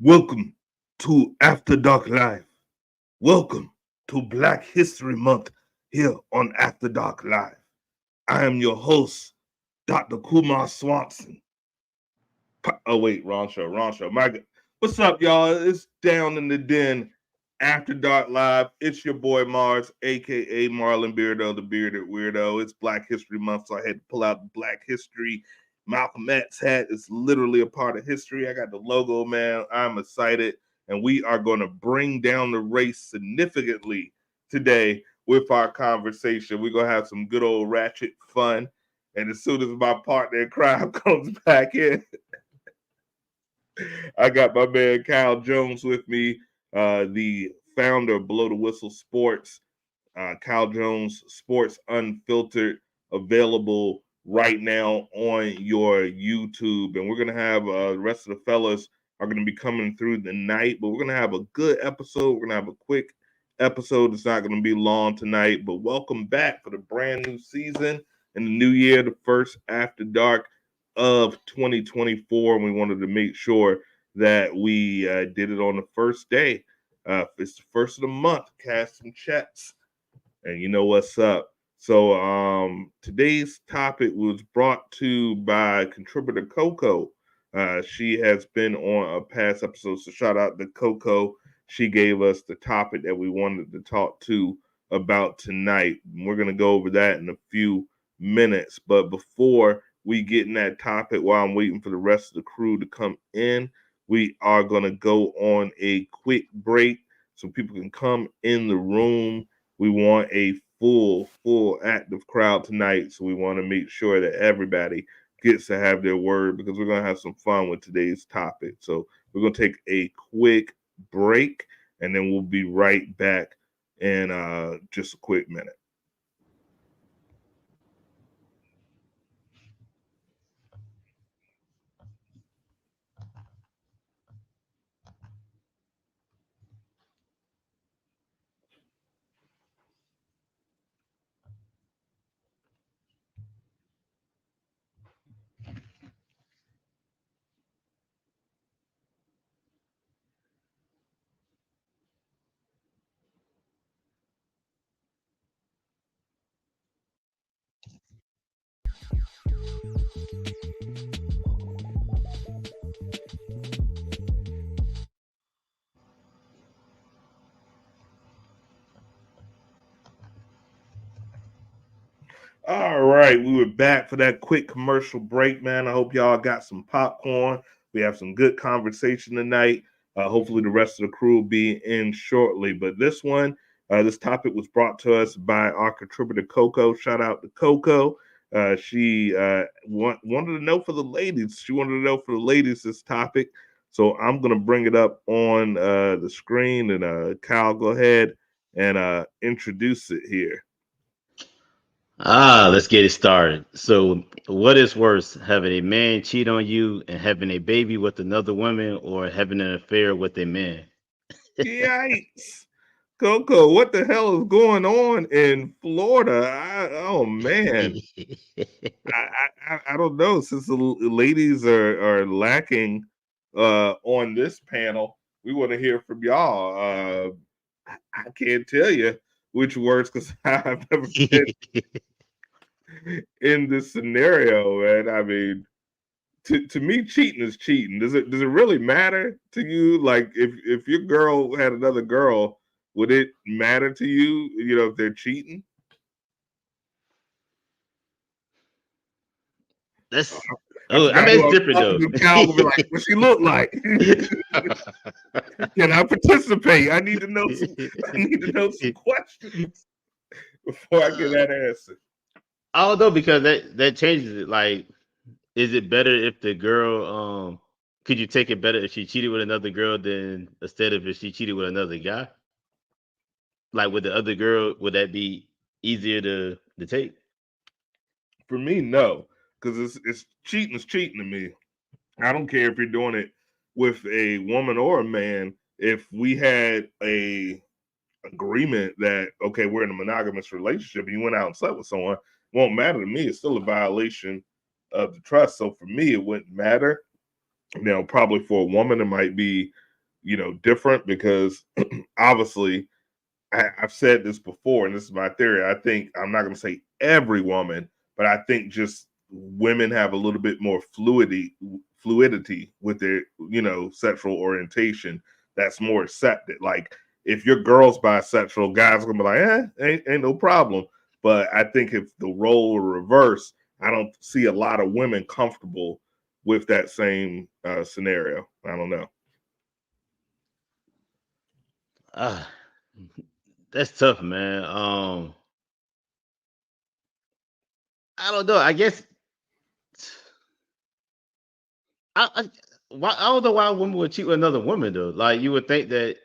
Welcome to After Dark Live. Welcome to Black History Month here on After Dark Live. I am your host, Dr. Kumar Swanson. Oh, wait, wrong show. What's up, y'all? It's Down in the Den, After Dark Live. It's your boy Mars, aka Marlon Beardo, the bearded weirdo. It's Black History Month, so I had to pull out the Black History Malcolm X hat. It's literally a part of history. I got the logo, man. I'm excited, and we are going to bring down the race significantly today with our conversation. We're going to have some good old ratchet fun, and as soon as my partner in crime comes back in, I got my man Kyle Jones with me, the founder of Below the Whistle Sports. Kyle Jones Sports Unfiltered, available right now on your YouTube. And we're going to have the rest of the fellas are going to be coming through the night, but we're going to have a good episode. We're going to have a quick episode. It's not going to be long tonight, but welcome back for the brand new season and the new year, the first After Dark of 2024. We wanted to make sure that we did it on the first day. It's the first of the month. Cash some checks, and you know what's up. So today's topic was brought to by contributor Coco. She has been on a past episode, so shout out to Coco. She gave us the topic that we wanted to talk to about tonight. We're going to go over that in a few minutes, but before we get in that topic, while I'm waiting for the rest of the crew to come in, we are going to go on a quick break so people can come in the room. We want a full active crowd tonight, so we want to make sure that everybody gets to have their word, because we're going to have some fun with today's topic. So we're going to take a quick break, and then we'll be right back in just a quick minute. All right, we were back for that quick commercial break, man. I hope y'all got some popcorn. We have some good conversation tonight. Hopefully, the rest of the crew will be in shortly. But this topic was brought to us by our contributor Coco. Shout out to Coco. She wanted to know for the ladies. She wanted to know for the ladies this topic. So I'm gonna bring it up on the screen, and Kyle, go ahead and introduce it here. Let's get it started. So, what is worse, having a man cheat on you and having a baby with another woman, or having an affair with a man? Yikes. Coco, what the hell is going on in Florida? Oh man, I don't know. Since the ladies are lacking on this panel, we want to hear from y'all. I can't tell you which words, because I've never been in this scenario, man. I mean, to me, cheating is cheating. Does it really matter to you? Like, if your girl had another girl, would it matter to you? You know, if they're cheating? That's I oh, I forgot mean who it's I was different talking though. to. Cal will be like, "What she look like? Can I participate? I need to know some. I need to know some questions before I get uh, that answer." I don't know because that changes it. Like, is it better if the girl could you take it better if she cheated with another girl than instead of if she cheated with another guy? Like with the other girl, would that be easier to take? For me, no, because it's cheating is cheating to me. I don't care if you're doing it with a woman or a man. If we had a agreement that, okay, we're in a monogamous relationship and you went out and slept with someone, it won't matter to me. It's still a violation of the trust. So for me, it wouldn't matter. You know, probably for a woman, it might be different because obviously I've said this before, and this is my theory. I think I'm not going to say every woman, but I think just women have a little bit more fluidity with their, sexual orientation that's more accepted. Like if your girl's bisexual, guys are gonna be like, ain't no problem. But I think if the role were reversed, I don't see a lot of women comfortable with that same scenario. I don't know. Uh, that's tough, man. I don't know. I guess I I don't know why a woman would cheat with another woman though. Like you would think that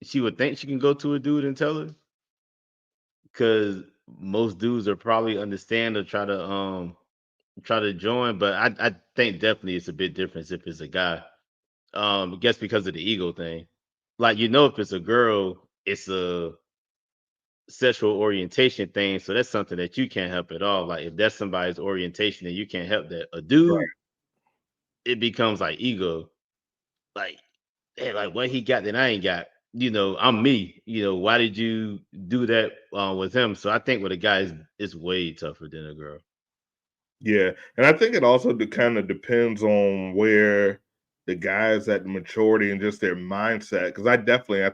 she would think she can go to a dude and tell her, because most dudes are probably understand or try to join. But I think definitely it's a bit different if it's a guy. I guess because of the ego thing. Like if it's a girl, it's a sexual orientation thing. So that's something that you can't help at all. Like if that's somebody's orientation and you can't help that. A dude, Right. it becomes like ego. Like, hey, like what he got that I ain't got. I'm me. Why did you do that with him? So I think with a guy is way tougher than a girl. Yeah, and I think it also kind of depends on where the guys at the maturity and just their mindset. Because I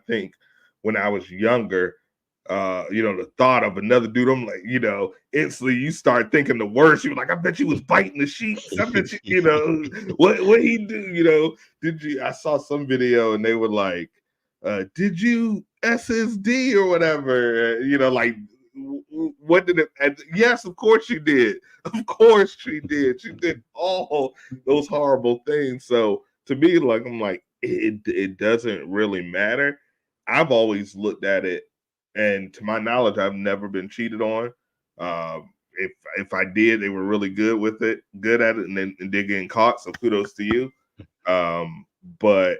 think when I was younger, the thought of another dude, I'm like, instantly you start thinking the worst. You're like, I bet you was biting the sheets. I bet you, what he do. Did you? I saw some video and they were like, did you SSD or whatever? Like what did it? And yes, of course you did. Of course she did. She did all those horrible things. So to me, like I'm like, it doesn't really matter. I've always looked at it, and to my knowledge, I've never been cheated on. If I did, they were really good at it, and then they're getting caught. So kudos to you. But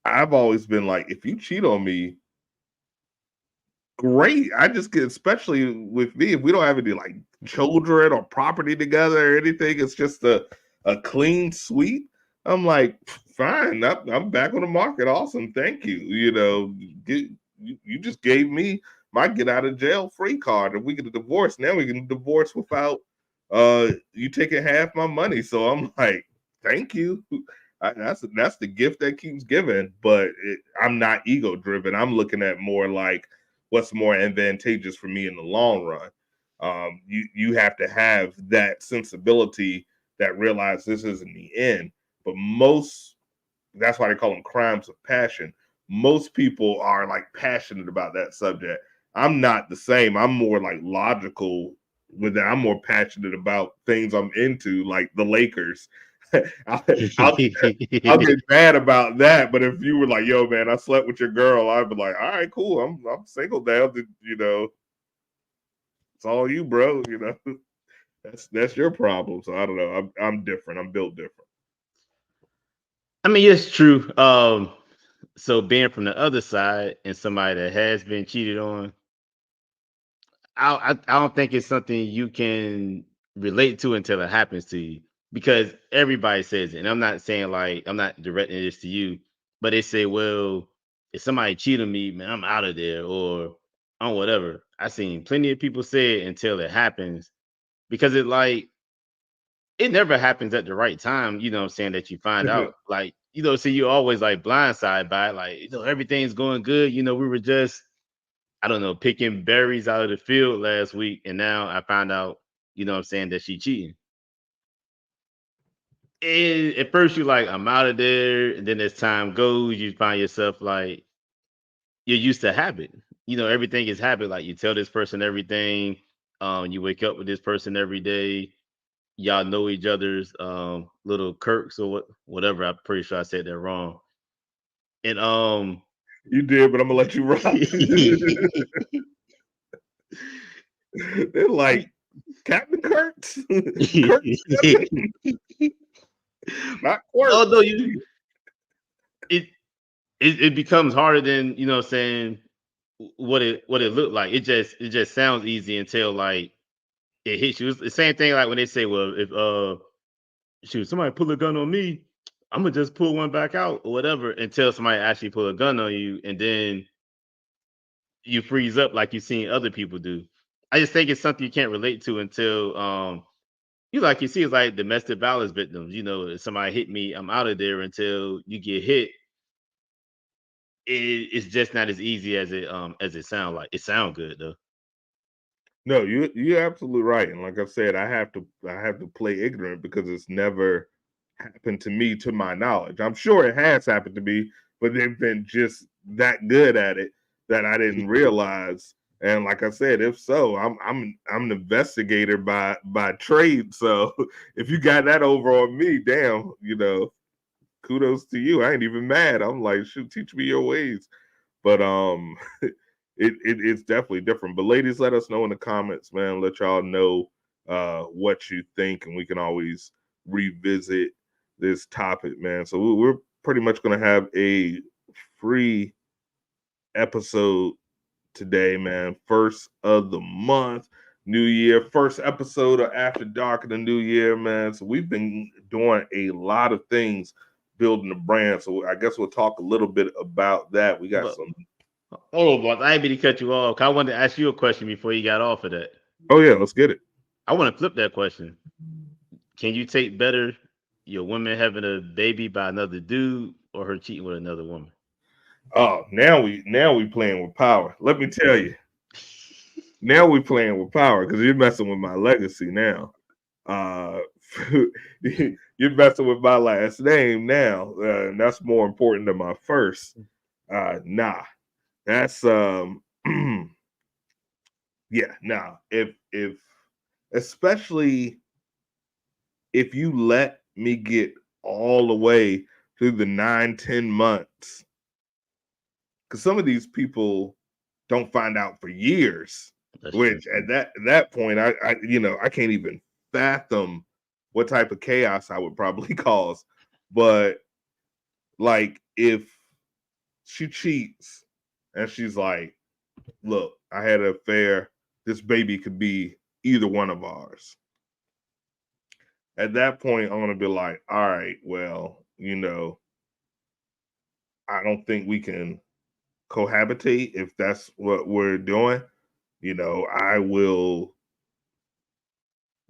I've always been like, if you cheat on me, great. I just get, especially with me, if we don't have any like children or property together or anything, it's just a clean sweep. I'm like, fine, I'm back on the market. Awesome, thank you. You just gave me my get out of jail free card. If we get a divorce, now we can divorce without you taking half my money. So I'm like, thank you. That's the gift that keeps giving. But I'm not ego driven. I'm looking at more like what's more advantageous for me in the long run. You have to have that sensibility that realize this isn't the end. But that's why they call them crimes of passion. Most people are like passionate about that subject. I'm not the same. I'm more like logical with that. I'm more passionate about things I'm into, like the Lakers. I'll, I'll I'll get mad about that. But if you were like, "Yo, man, I slept with your girl," I'd be like, "All right, cool. I'm single now. It's all you, bro. That's your problem." So I don't know. I'm different. I'm built different. I mean, it's true. So being from the other side and somebody that has been cheated on, I don't think it's something you can relate to until it happens to you, because everybody says it. And I'm not saying like I'm not directing this to you, but they say, well, if somebody cheat on me, man, I'm out of there or on whatever. I seen plenty of people say it until it happens, because it never happens at the right time, what I'm saying, that you find out. Like, so you always like blindsided by it, like, everything's going good. We were just, I don't know, picking berries out of the field last week, and now I found out, what I'm saying, that she cheating. And at first you're like, I'm out of there, and then as time goes, you find yourself like you're used to habit. Everything is habit. Like you tell this person everything. You wake up with this person every day. Y'all know each other's little quirks or whatever. I'm pretty sure I said that wrong. And You did, but I'm gonna let you rock. They're like Captain Kurtz, Kurt, not oh no, Quirks. it, it becomes harder than what I'm saying, what it looked like. It just sounds easy until like it hits you. It's the same thing like when they say, well, if shoot, somebody pull a gun on me, I'm gonna just pull one back out or whatever until somebody actually pull a gun on you, and then you freeze up like you've seen other people do. I just think it's something you can't relate to until you like you see it's like domestic violence victims. You know, if somebody hit me, I'm out of there until you get hit. It's just not as easy as it sound like. It sound good though. No, you're absolutely right. And like I said, I have to play ignorant because it's never happened to me to my knowledge. I'm sure it has happened to me, but they've been just that good at it that I didn't realize. And like I said, if so, I'm an investigator by trade. So if you got that over on me, damn, kudos to you. I ain't even mad. I'm like, shoot, teach me your ways. But it's definitely different. But ladies, let us know in the comments, man. Let y'all know what you think, and we can always revisit this topic, man. So we're pretty much gonna have a free episode today, man. First of the month, new year, first episode of After Dark in the new year, man. So we've been doing a lot of things building the brand. So I guess we'll talk a little bit about that. We got But some. oh, boss, I ain't mean to cut you off. I wanted to ask you a question before you got off of that. Oh yeah, let's get it. I want to flip that question. Can you take better your woman having a baby by another dude or her cheating with another woman? Oh, now we playing with power. Let me tell you, now we playing with power because you're messing with my legacy now. Uh, you're messing with my last name now, and that's more important than my first. Nah, that's yeah, nah. If especially if you let me get all the way through the 9-10 months, because some of these people don't find out for years. That's true. Which at that point, I can't even fathom what type of chaos I would probably cause. But like, if she cheats and she's like, "Look, I had an affair. This baby could be either one of ours." At that point, I'm gonna be like, "All right, well, I don't think we can cohabitate if that's what we're doing. I will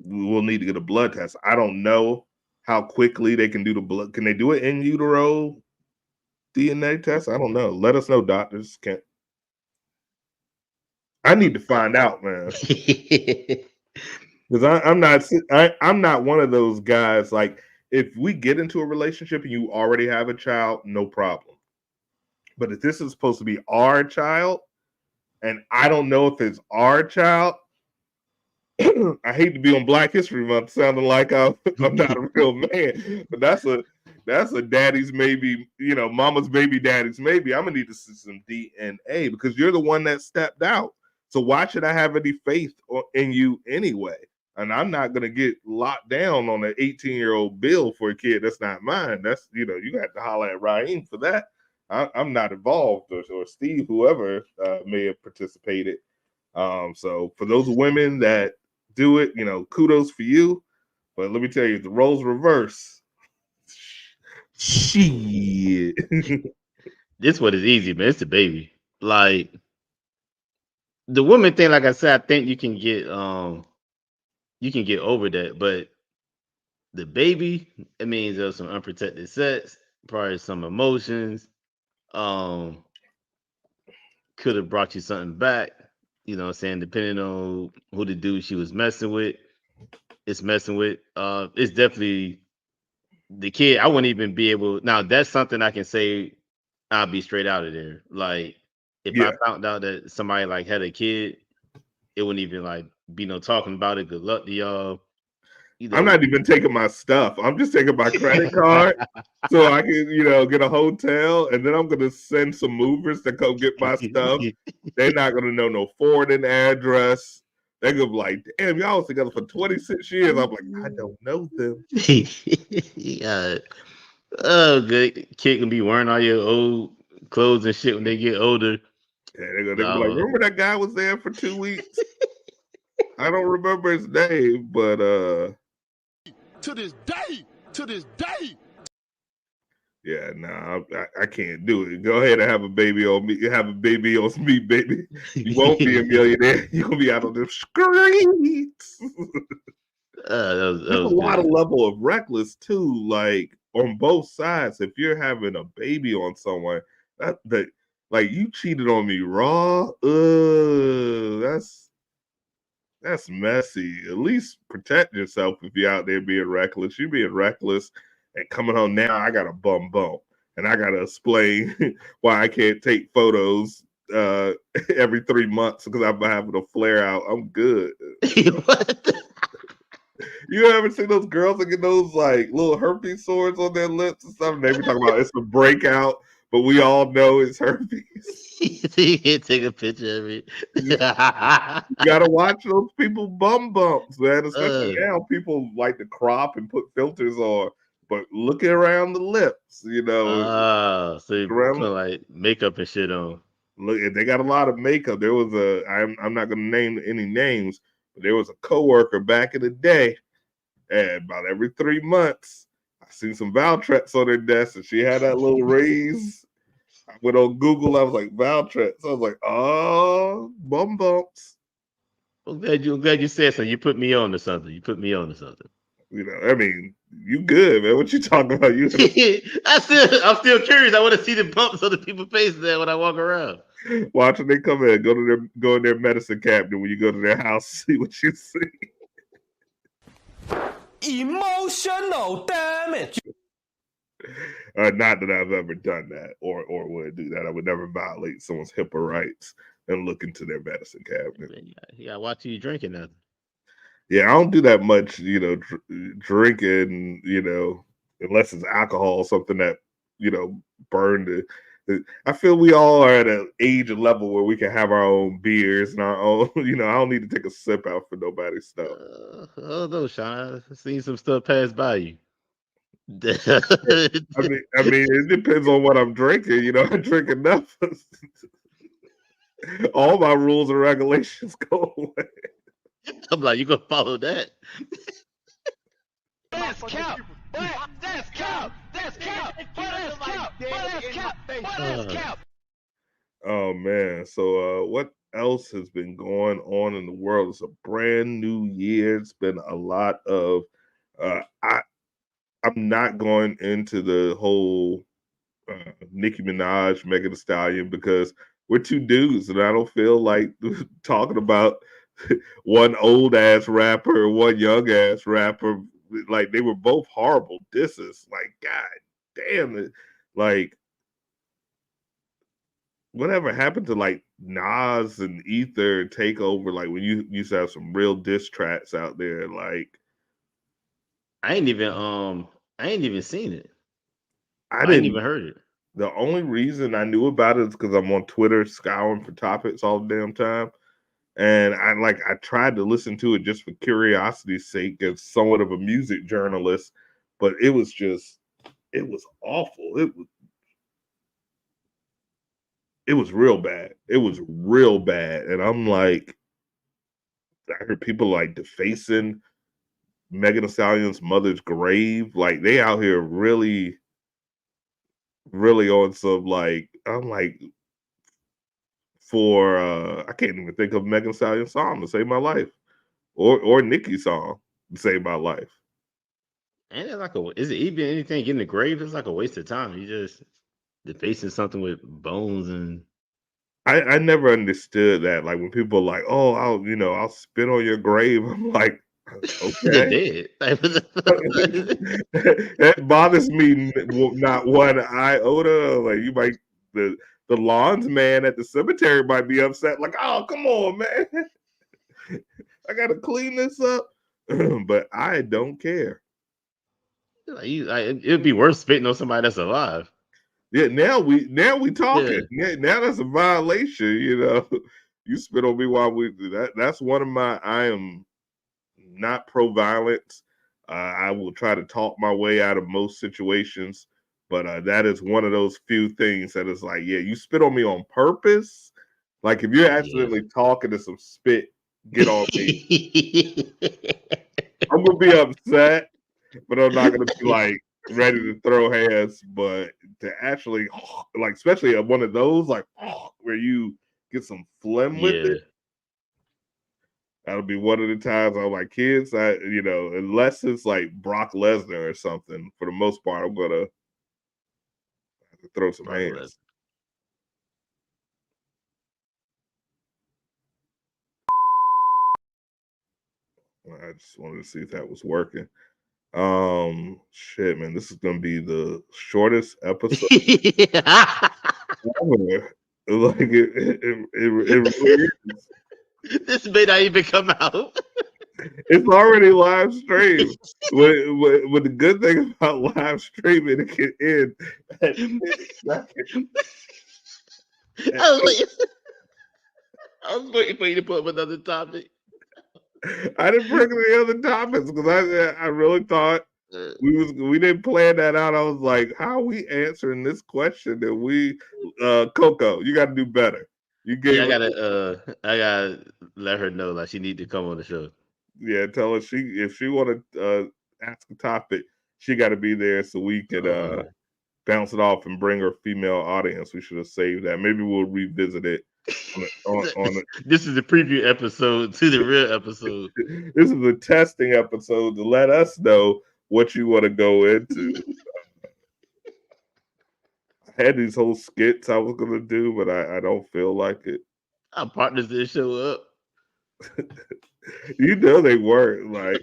we'll need to get a blood test. I don't know how quickly they can do the blood. Can they do it in utero DNA test? I don't know. Let us know, doctors. Can I need to find out, man? Because I'm not one of those guys. Like, if we get into a relationship and you already have a child, no problem. But if this is supposed to be our child, and I don't know if it's our child, I hate to be on Black History Month sounding like I'm not a real man, but that's a daddy's maybe, mama's baby, daddy's maybe. I'm gonna need to see some DNA because you're the one that stepped out. So why should I have any faith in you anyway? And I'm not gonna get locked down on an 18-year-old bill for a kid that's not mine. That's you got to holler at Raheem for that. I'm not involved, or Steve, whoever may have participated. So for those women that do it, kudos for you. But let me tell you, the roles reverse. Shit. This one is easy, man. It's the baby. Like the woman thing, like I said, I think you can get over that, but the baby, it means there's some unprotected sex, probably some emotions. Um, could have brought you something back. You know what I'm saying? Depending on who the dude she was messing with, it's messing with. It's definitely the kid. I wouldn't even be able now, that's something I can say I'll be straight out of there. Like if I Yeah. found out that somebody like had a kid, it wouldn't even like be no talking about it. Good luck to y'all. You I'm know. not even taking my stuff. I'm just taking my credit card so I can, get a hotel, and then I'm gonna send some movers to come get my stuff. They're not gonna know no forwarding address. They're gonna be like, damn, y'all was together for 26 years. I'm like, I don't know them. Yeah. Oh, good. Kid can be wearing all your old clothes and shit when they get older. Yeah, they're gonna be like, No. remember that guy was there for 2 weeks? I don't remember his name, but to this day, to this day. Yeah, nah, I can't do it. Go ahead and have a baby on me. Have a baby on me, baby. You won't be a millionaire. You're gonna be out on the streets. That There's a was lot of good. level of reckless too, like on both sides. If you're having a baby on someone, that like you cheated on me raw, that's messy. At least protect yourself if you're out there being reckless. You being reckless and coming home now, I got a bump. And I gotta explain why I can't take photos every 3 months because I'm having a flare out. I'm good. What? You ever seen those girls that get those like little herpes sores on their lips and stuff? And they be talking about it's a breakout, but we all know it's herpes. You can't take a picture of it. You gotta watch those people bumps, man. Especially uh, now, people like to crop and put filters on. But looking around the lips, so you around put like makeup and shit on. look, they got a lot of makeup. There was I'm not gonna name any names, but there was a coworker back in the day, and about every 3 months, I seen some Valtrex on her desk, and she had that little raise. I went on Google, I was like, Valtrex. I was like, oh, bumps. I'm glad you said something. You put me on to something. You put me on to something. I mean, you good, man. What you talking about? I'm still curious. I want to see the bumps on the people's faces there when I walk around. Watching they come in, go in their medicine cabinet when you go to their house, see what you see. Emotional damage. Not that I've ever done that or would do that. I would never violate someone's HIPAA rights and look into their medicine cabinet. Yeah, watch you drinking nothing. Yeah, I don't do that much, drinking, unless it's alcohol, something that, burned it. I feel we all are at an age and level where we can have our own beers and our own, I don't need to take a sip out for nobody's stuff. Oh no, Sean. I've seen some stuff pass by you. I mean, it depends on what I'm drinking. I drink enough. All my rules and regulations go away. I'm like, you gonna follow that? That's cap. That's cap. That's cap. That's cap. That's cap. That's cap. Oh man. So what else has been going on in the world? It's a brand new year. It's been a lot of I'm not going into the whole Nicki Minaj, Megan Thee Stallion because we're two dudes, and I don't feel like talking about one old ass rapper, one young ass rapper. Like they were both horrible disses. Like God damn it! Like whatever happened to like Nas and Ether Takeover? Like when you used to have some real diss tracks out there. Like I ain't even seen it. I I ain't didn't. even heard it. The only reason I knew about it is because I'm on Twitter scouring for topics all the damn time. And I tried to listen to it just for curiosity's sake as somewhat of a music journalist, but it was awful. It was real bad. It was real bad. And I'm like, I heard people like defacing Megan Thee Stallion's mother's grave. Like they out here really, really on some like, I'm like, for I can't even think of Megan Thee Stallion's song to save my life. Or Nicki's song to save my life. And it's like is it even anything in the grave? It's like a waste of time. You just defacing something with bones and I never understood that. Like when people are like, "Oh, I'll spit on your grave." I'm like, they're okay. dead. That bothers me not one iota. Like you might the lawns man at the cemetery might be upset. Like, oh, come on, man, I gotta clean this up. But I don't care. It'd be worse spitting on somebody that's alive. Yeah, now we talking. Yeah. Now that's a violation. You spit on me while we do that. That's one of my. I am not pro-violence. I will try to talk my way out of most situations, but that is one of those few things that is like, yeah, you spit on me on purpose. Like if you're accidentally talking to some spit, get on me. I'm gonna be upset, but I'm not gonna be like, ready to throw hands, but to actually like, especially at one of those, like where you get some phlegm with Yeah. it. That'll be one of the times I'm like, kids, unless it's like Brock Lesnar or something, for the most part, I'm gonna have to throw some Brock Lesnar. hands. I just wanted to see if that was working. Shit, man, this is gonna be the shortest episode ever. Like it really is. This may not even come out. It's already live stream. What the good thing about live streaming, it can end at any second. I was waiting for you to put up another topic. I didn't bring any other topics because I really thought we didn't plan that out. I was like, how are we answering this question that we Coco, you gotta do better. You gave Yeah, I gotta let her know like she need to come on the show. tell her if she wanna ask a topic, she gotta be there so we could bounce it off and bring her female audience. We should have saved that. Maybe we'll revisit it on This is the preview episode to the real episode. This is a testing episode to let us know what you want to go into. I had these whole skits I was gonna do, but I don't feel like it. Our partners didn't show up. You know they weren't. Like,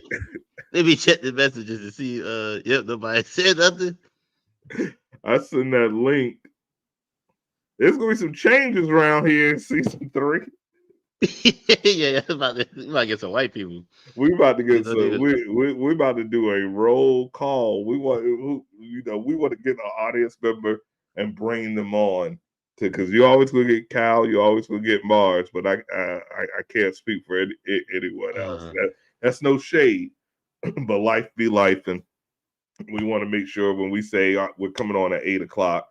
Let me check the messages to see. Yep, nobody said nothing. I send that link. There's gonna be some changes around here in season 3. Yeah, we might get some white people. We about to get some. We about to do a roll call. We want to get an audience member and bring them on because you always gonna get Cal, you always gonna get Mars, but I can't speak for anyone else. That's no shade, but life be life, and we want to make sure when we say we're coming on at 8:00,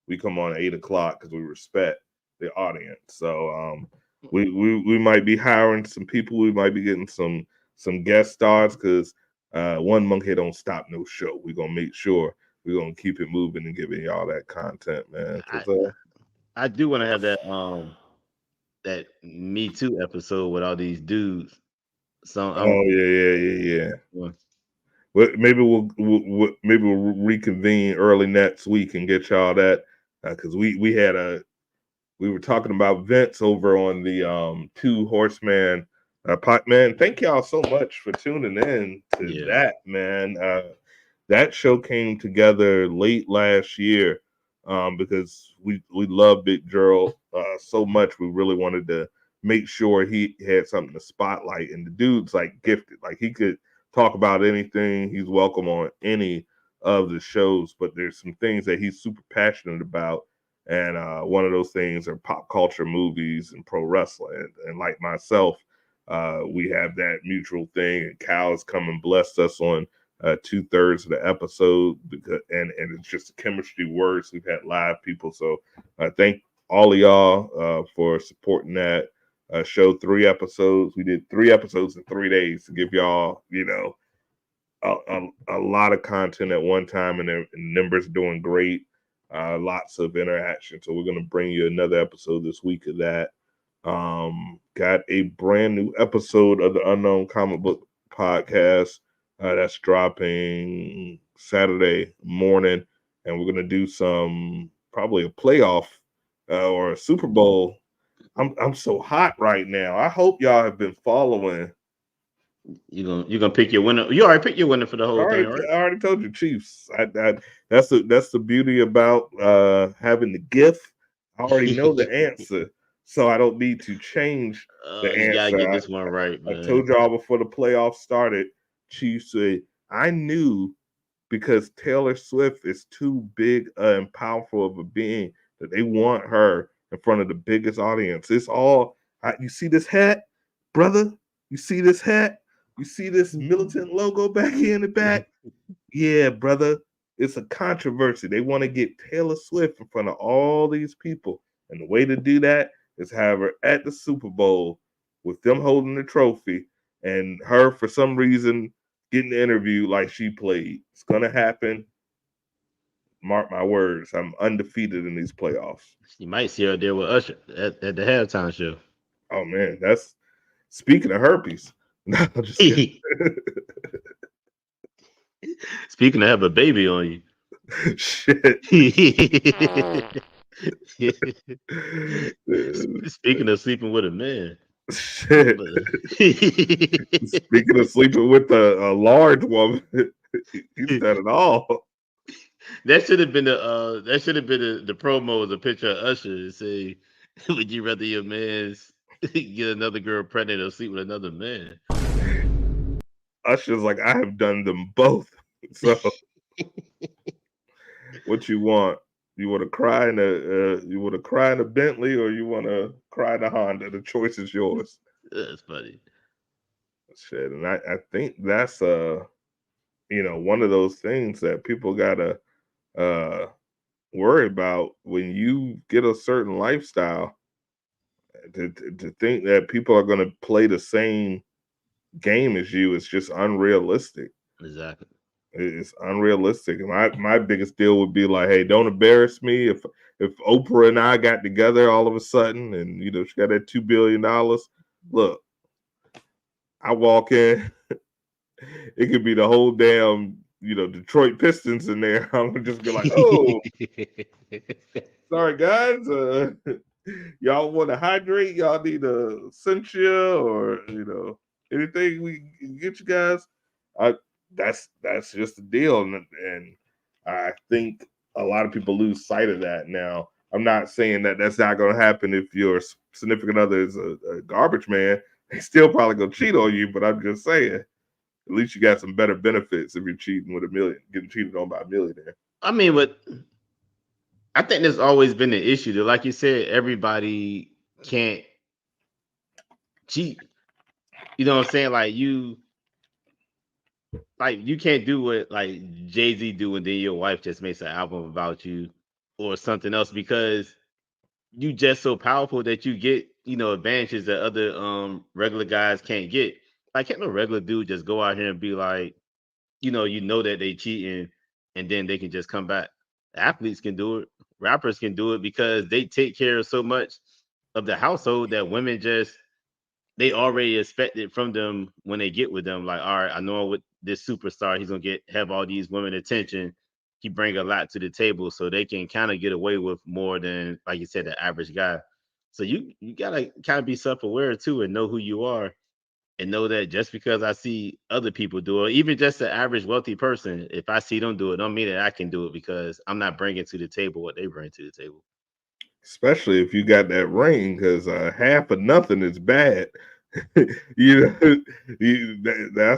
we come on at 8:00 because we respect the audience. So we might be hiring some people. We might be getting some guest stars because one monkey don't stop no show. We're gonna make sure we're gonna keep it moving and giving y'all that content, man. I do want to have that Me Too episode with all these dudes. So yeah. Well, maybe we'll reconvene early next week and get y'all that because we were talking about Vince over on the Two Horseman man. Thank y'all so much for tuning in to that, man. That show came together late last year because we love Big Gerald so much. We really wanted to make sure he had something to spotlight, and the dude's like gifted. Like he could talk about anything. He's welcome on any of the shows, but there's some things that he's super passionate about. And one of those things are pop culture, movies, and pro wrestling. And like myself, we have that mutual thing. And Cal has come and blessed us on 2/3 of the episode because, and it's just the chemistry works. We've had live people, so thank all of y'all for supporting that show. 3 episodes. We did 3 episodes in 3 days to give y'all, a lot of content at one time, and the numbers doing great. Lots of interaction. So we're gonna bring you another episode this week of that. Got a brand new episode of the Unknown Comic Book Podcast that's dropping Saturday morning, and we're gonna do probably a playoff or a Super Bowl. I'm so hot right now. I hope y'all have been following. You're gonna pick your winner. You already picked your winner for the whole thing, right? I already told you, Chiefs. That's the beauty about having the gift. I already know the answer, so I don't need to change the answer. You gotta get this one right, man. I told y'all before the playoffs started, Chiefs said, I knew because Taylor Swift is too big and powerful of a being that they want her in front of the biggest audience. It's all, you see this hat, brother? You see this hat? You see this militant logo back here in the back? Yeah, brother. It's a controversy. They want to get Taylor Swift in front of all these people. And the way to do that is have her at the Super Bowl with them holding the trophy and her, for some reason, getting the interview like she played. It's going to happen. Mark my words, I'm undefeated in these playoffs. You might see her there with Usher at the halftime show. Oh man, that's speaking of herpes. No, just kidding. Speaking of have a baby on you. Shit. Speaking of sleeping with a man. Shit. Speaking of sleeping with a large woman, he's done it all. That should have been the promo as a picture of Usher and say, would you rather your man's get another girl pregnant or sleep with another man? Usher's like, I have done them both. So what you want? You want to cry in a Bentley, or you want to cry in a Honda? The choice is yours. That's funny. Shit, and I think that's one of those things that people gotta worry about when you get a certain lifestyle. To think that people are going to play the same game as you is just unrealistic. Exactly. It's unrealistic. My biggest deal would be like, hey, don't embarrass me. If Oprah and I got together all of a sudden, and she got that $2 billion, look, I walk in, it could be the whole damn Detroit Pistons in there. I'm gonna just be like, oh, sorry guys, y'all want to hydrate? Y'all need a Sentia or anything we can get you guys? That's just the deal, and I think a lot of people lose sight of that. Now, I'm not saying that that's not going to happen if your significant other is a garbage man. They still probably gonna cheat on you, but I'm just saying, at least you got some better benefits if you're cheating with getting cheated on by a millionaire. I mean, but I think there's always been an issue that, like you said, everybody can't cheat. You know what I'm saying? Like you can't do what like Jay-Z do and then your wife just makes an album about you or something else because you just so powerful that you get, advantages that other regular guys can't get. Like can't no regular dude just go out here and be like, you know that they cheating and then they can just come back. Athletes can do it, rappers can do it because they take care of so much of the household that women just they already expect it from them when they get with them. Like, all right, I know with this superstar, he's gonna have all these women attention. He bring a lot to the table, so they can kind of get away with more than, like you said, the average guy. So you gotta kind of be self aware too and know who you are and know that just because I see other people do it, even just the average wealthy person, if I see them do it, don't mean that I can do it because I'm not bringing to the table what they bring to the table. Especially if you got that ring, because half of nothing is bad. That's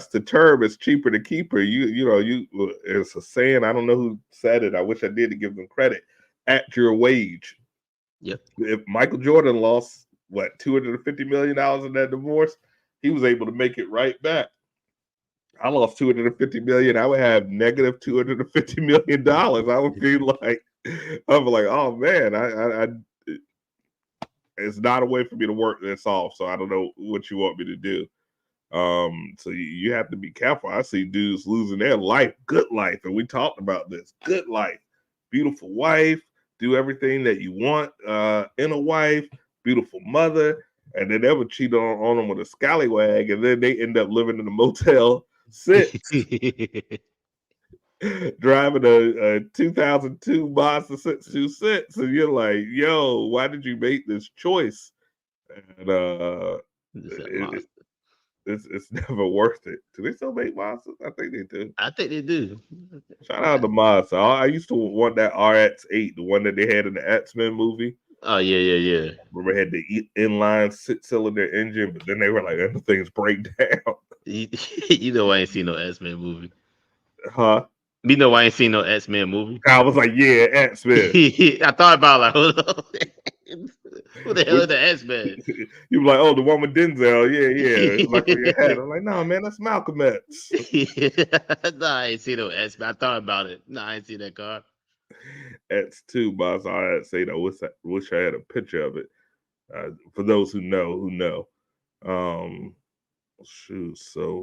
the term. It's cheaper to keep her. It's a saying. I don't know who said it. I wish I did to give them credit. At your wage. Yep. If Michael Jordan lost $250 million in that divorce, he was able to make it right back. I lost $250 million. I would have negative $250 million. I would be like, oh man, I it's not a way for me to work this off. So I don't know what you want me to do. So you have to be careful. I see dudes losing their life, good life, and we talked about this. Good life, beautiful wife, do everything that you want in a wife, beautiful mother, and then they would cheat on them with a scallywag, and then they end up living in a Motel 6. Driving a 2002 Mazda 626, and you're like, yo, why did you make this choice? And it's never worth it. Do they still make Mazdas? I think they do. I think they do. Shout out to Mazda. I used to want that RX-8, the one that they had in the X-Men movie. Oh yeah. Remember, it had the inline six-cylinder engine, but then they were like, the things break down. You know I ain't seen no X-Men movie. Huh? You know I ain't seen no X-Men movie. I was like, yeah, X-Men. I thought about like, hold on. Who the hell is the X-Men? You were like, oh, the one with Denzel. Yeah. It's like on your head. I'm like, no, man, that's Malcolm X. No, I ain't seen no X-Men. I thought about it. No, I ain't seen that car. X2, boss. I had to say that. Wish I had a picture of it. For those who know. Shoot. So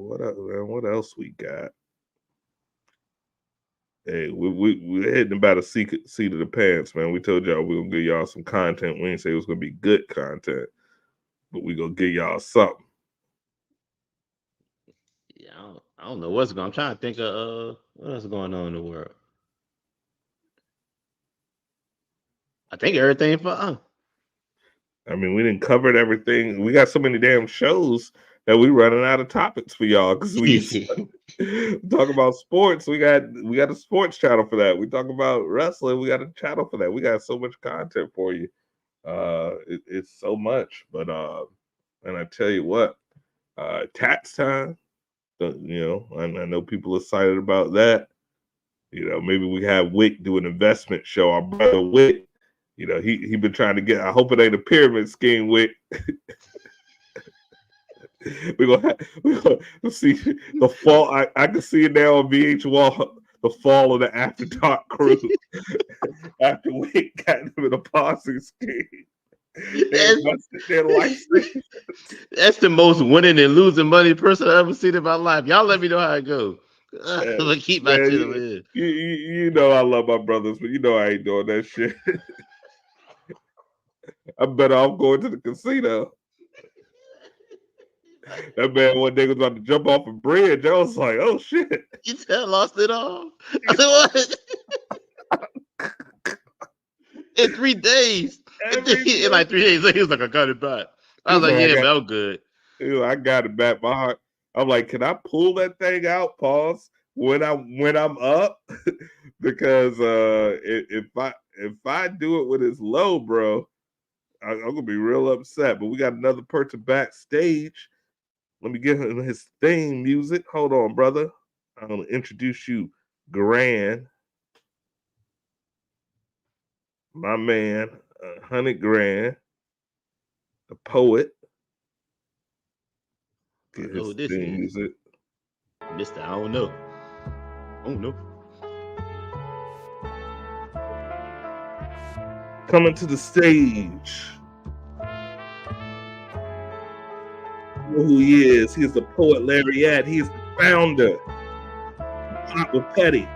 what else we got? Hey, we're hitting about a seat of the pants, man. We told y'all we gonna give y'all some content. We didn't say it was gonna be good content, but we gonna give y'all something. Yeah, I don't know what's going. I'm trying to think of what else is going on in the world. I think everything for. I mean, we didn't cover everything. We got so many damn shows that we running out of topics for y'all because we talk about sports. We got a sports channel for that. We talk about wrestling. We got a channel for that. We got so much content for you. It's so much, but and I tell you what, tax time. You know, I know people are excited about that. You know, maybe we have Wick do an investment show. Our brother Wick, you know, he been trying to get. I hope it ain't a pyramid scheme, Wick. we're gonna see the fall. I can see it now on VH1. The fall of the After Dark crew after Wick got them in a Ponzi scheme. That's the most winning and losing money person I've ever seen in my life. Y'all let me know how it goes. I'm gonna keep my shit over here. You know I love my brothers, but you know I ain't doing that shit. I'm better off going to the casino. That man one day was about to jump off a bridge. I was like, oh shit. You tell lost it all. I said, what? In 3 days. In like 3 days, he was like, I got it back. I was like, yeah, man, I'm good. I got it back. My heart. I'm like, can I pull that thing out? Pause. When I'm up, because if I do it when it's low, bro, I'm gonna be real upset. But we got another person backstage. Let me give him his theme music. Hold on, brother. I'm gonna introduce you, Grand, my man, 100 Grand, the poet. Get his theme music. Mister, I don't know. Coming to the stage. You know who he is. He is the poet Lariat. He is the founder of Pop with Petty.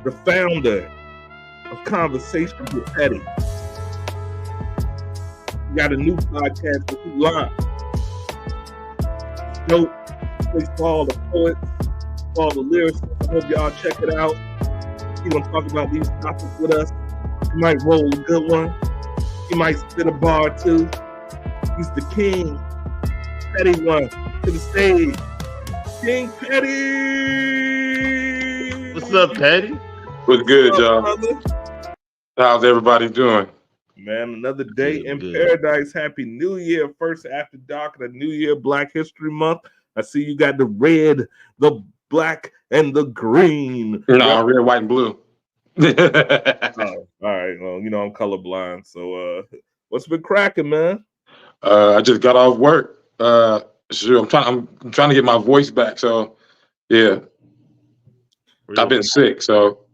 The founder of Conversations with Petty. We got a new podcast that we launched. Dope. Place for all the poets, for all the lyricists. I hope y'all check it out. He gonna talk about these topics with us. He might roll a good one. He might spit a bar too. He's the king. Petty one to the stage. King Petty. What's up, Petty? What's good, y'all? How's everybody doing? Man, another day in paradise. Happy New Year. First After Dark of the New Year, Black History Month. I see you got the red, the black, and the green. No, red, white, and blue. Oh, all right. Well, you know I'm colorblind. So what's been cracking, man? I just got off work. I'm trying to get my voice back. So yeah. I've been sick, so.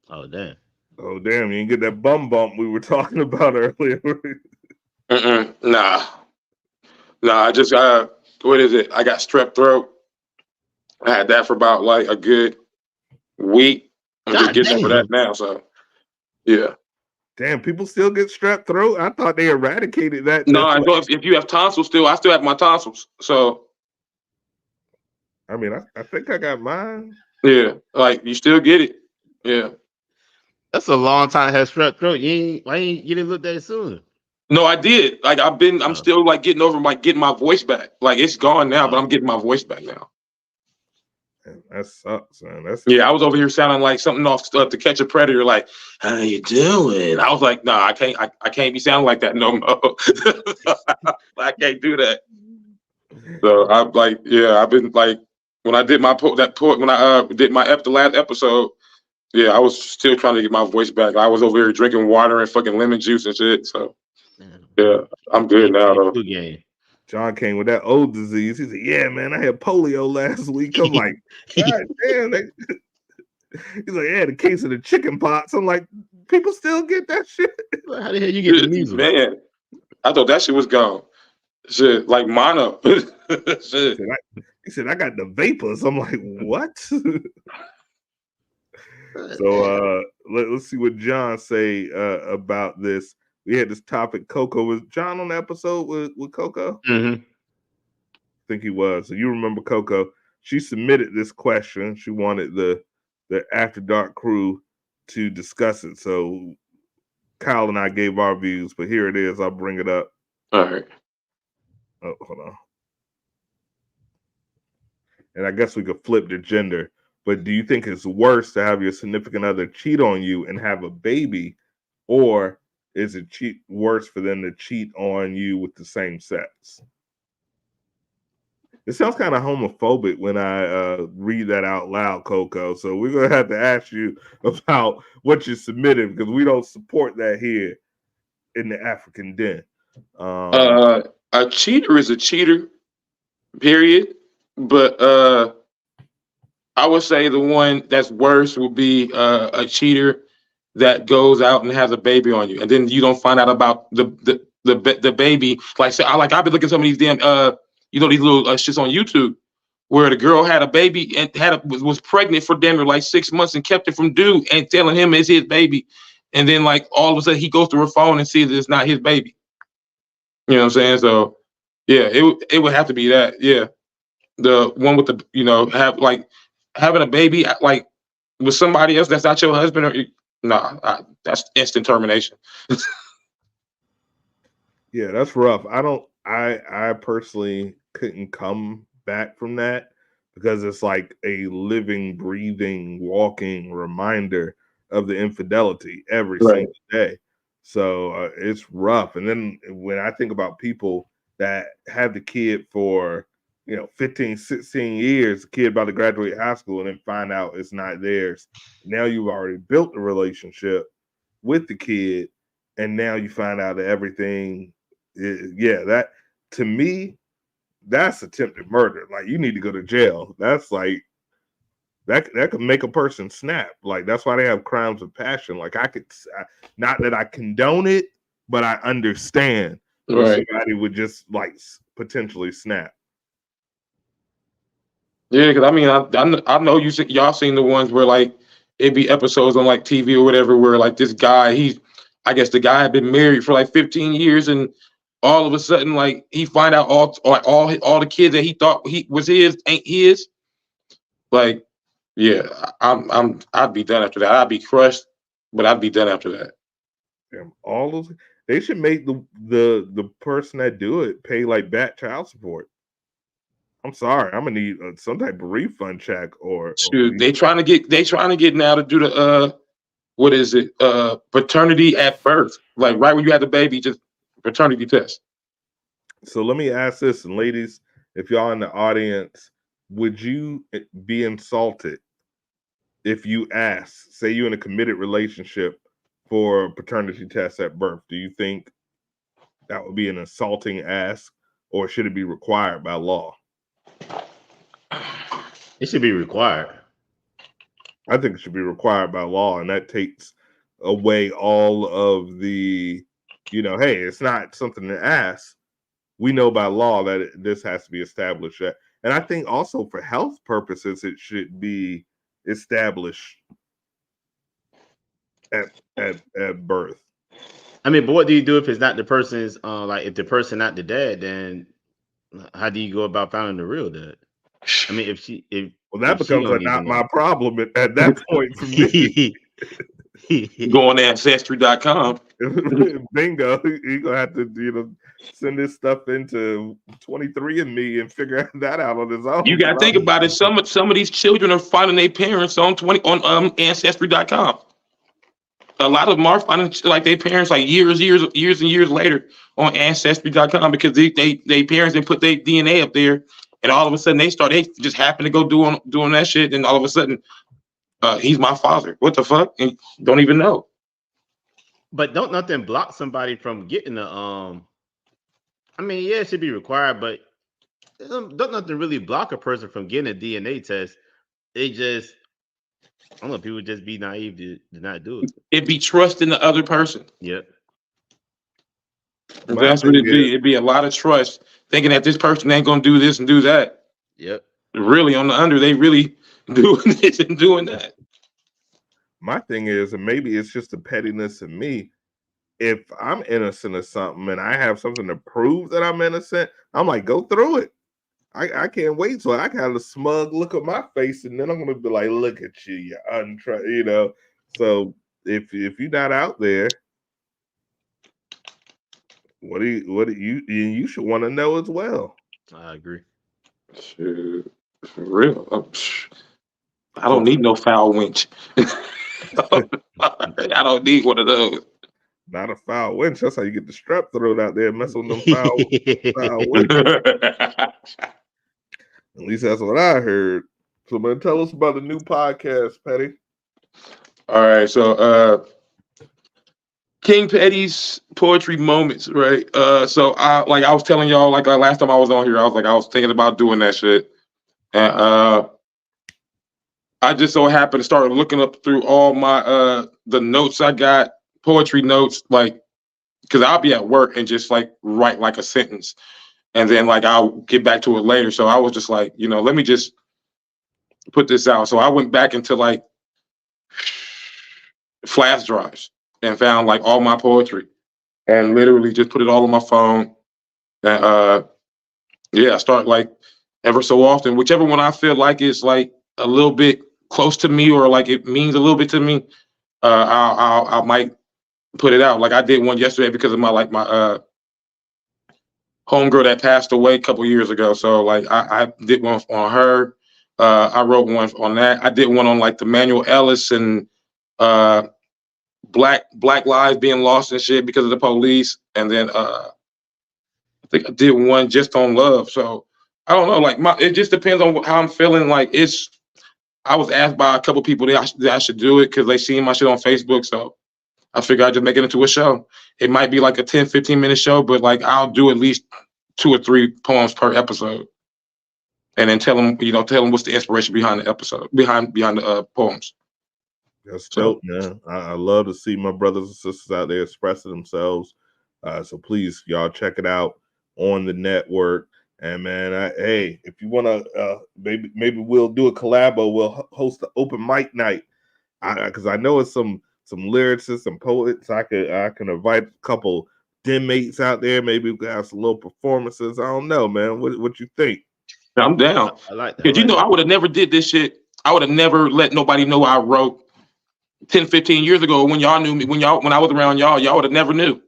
Oh damn. You didn't get that bump we were talking about earlier. Nah, I just what is it? I got strep throat. I had that for about like a good week. I'm just getting over that now. So yeah. Damn, people still get strep throat. I thought they eradicated that. No, I know if you have tonsils I still have my tonsils. So I mean, I think I got mine. Yeah, like you still get it. Yeah. That's a long time to have strep throat. You didn't look that soon? No, I did. Like I'm still like getting my voice back. Like it's gone now, but I'm getting my voice back now. Man, that sucks, man. I was over here sounding like something off To Catch a Predator. Like, how you doing? I was like, no, I can't be sounding like that no more. I can't do that. So I'm like, I've been like when I did the last episode. Yeah, I was still trying to get my voice back. I was over here drinking water and fucking lemon juice and shit. So, yeah, I'm good now, though. John came with that old disease. He said, yeah, man, I had polio last week. I'm like, God damn. He's like, yeah, the case of the chicken pox. I'm like, people still get that shit? How the hell you get the measles? Man, I thought that shit was gone. Shit, like mono. Shit. He said, I got the vapors. I'm like, what? So let's see what John say about this. We had this topic. Coco, was John on the episode with Coco? Mm-hmm. I think he was. So you remember Coco? She submitted this question. She wanted the After Dark crew to discuss it. So Kyle and I gave our views, but here it is. I'll bring it up. All right. Oh, hold on. And I guess we could flip the gender. But do you think it's worse to have your significant other cheat on you and have a baby, or is it worse for them to cheat on you with the same sex? It sounds kind of homophobic when I read that out loud, Coco. So we're going to have to ask you about what you submitted, because we don't support that here in the African Den. A cheater is a cheater, period. But I would say the one that's worse would be a cheater that goes out and has a baby on you, and then you don't find out about the baby. Like, say, I've been looking at some of these damn these little shits on YouTube where the girl had a baby and was pregnant for damn near like 6 months and kept it from dude and telling him it's his baby, and then like all of a sudden he goes through her phone and sees that it's not his baby. You know what I'm saying? So yeah, it would have to be that. Yeah, the one with the having a baby like with somebody else that's not your husband, or that's instant termination. Yeah, that's rough. I personally couldn't come back from that, because it's like a living, breathing, walking reminder of the infidelity every single day. So it's rough. And then when I think about people that have the kid for 15, 16 years, the kid about to graduate high school, and then find out it's not theirs. Now you've already built a relationship with the kid, and now you find out that everything that, to me, that's attempted murder. Like, you need to go to jail. That's like that could make a person snap. Like, that's why they have crimes of passion. Like, not that I condone it, but I understand somebody would just like potentially snap. Yeah, because I mean, I know y'all seen the ones where like it'd be episodes on like TV or whatever where like this guy, I guess the guy had been married for like 15 years, and all of a sudden like he find out all the kids that he thought was his ain't his. Like, yeah, I'd be done after that. I'd be crushed, but I'd be done after that. Damn, all those, they should make the person that do it pay like back child support. I'm sorry, I'm gonna need some type of refund check or they trying to get now to do the what is it, paternity at birth, like right when you had the baby, just paternity test. So let me ask this, and ladies, if y'all in the audience, would you be insulted if you ask, say you in a committed relationship, for a paternity test at birth? Do you think that would be an insulting ask, or should it be required by law? It should be required. I think it should be required by law, and that takes away all of the, hey, it's not something to ask. We know by law that this has to be established. And I think also for health purposes, it should be established at birth. I mean, but what do you do if it's not the person's, like if the person not the dad, then how do you go about finding the real dad? I mean, well, that becomes not my problem at that point for me. Go on Ancestry.com. Bingo. You're gonna have to, send this stuff into 23andMe and figure that out on his own. You gotta think about it. Some of these children are finding their parents on Ancestry.com. A lot of them are finding like their parents like years and years later on Ancestry.com, because they parents didn't put their DNA up there, and all of a sudden they just happen to go doing that shit, and all of a sudden he's my father. What the fuck? And don't even know. But don't nothing block somebody from getting a I mean, yeah, it should be required, but don't nothing really block a person from getting a DNA test. They just, I don't know, people just be naive to not do it. It'd be trust in the other person. Yep. That's what it'd be. It'd be a lot of trust, thinking that this person ain't gonna do this and do that. Yep. Really, on the under, they really doing this and doing that. my thing is, and maybe it's just the pettiness in me. If I'm innocent of something and I have something to prove that I'm innocent, I'm like, go through it. I can't wait till I got a smug look on my face, and then I'm gonna be like, look at you, you know. So if you're not out there, what do you should want to know as well. I agree. Shoot, for real. I don't need no foul winch. I don't need one of those. Not a foul winch. That's how you get the strap thrown out there and mess with them foul winches. At least that's what I heard. So, man, tell us about the new podcast, Petty. All right, so King Petty's poetry moments, right? So I was telling y'all, like last time I was on here, I was thinking about doing that shit, and I just so happened to start looking up through all my the notes I got, poetry notes, like because I'll be at work and just like write like a sentence, and then like I'll get back to it later. So I was just like, let me just put this out. So I went back into like flash drives and found like all my poetry and literally just put it all on my phone. And I start like ever so often, whichever one I feel like is like a little bit close to me or like it means a little bit to me, I might put it out. Like I did one yesterday because of my homegirl that passed away a couple years ago. So like I did one on her. I wrote one on that. I did one on like the Manuel Ellis and black lives being lost and shit because of the police. And then I think I did one just on love. So I don't know. Like it just depends on how I'm feeling. Like I was asked by a couple people that I should do it because they seen my shit on Facebook. So I figured I'd just make it into a show. It might be like a 10, 15-minute show, but like I'll do at least 2 or 3 poems per episode. And then tell them what's the inspiration behind the episode, behind the poems. That's dope, man. I love to see my brothers and sisters out there expressing themselves. So please, y'all check it out on the network. And man, hey, if you want to, maybe we'll do a collabo. We'll host an open mic night because I know it's some lyricists and poets. I can invite a couple den mates out there. Maybe we can have some little performances. I don't know, man. What you think? I'm down. I like that. Because I would have never did this shit. I would have never let nobody know I wrote 10, 15 years ago when y'all knew me, when I was around y'all would have never knew.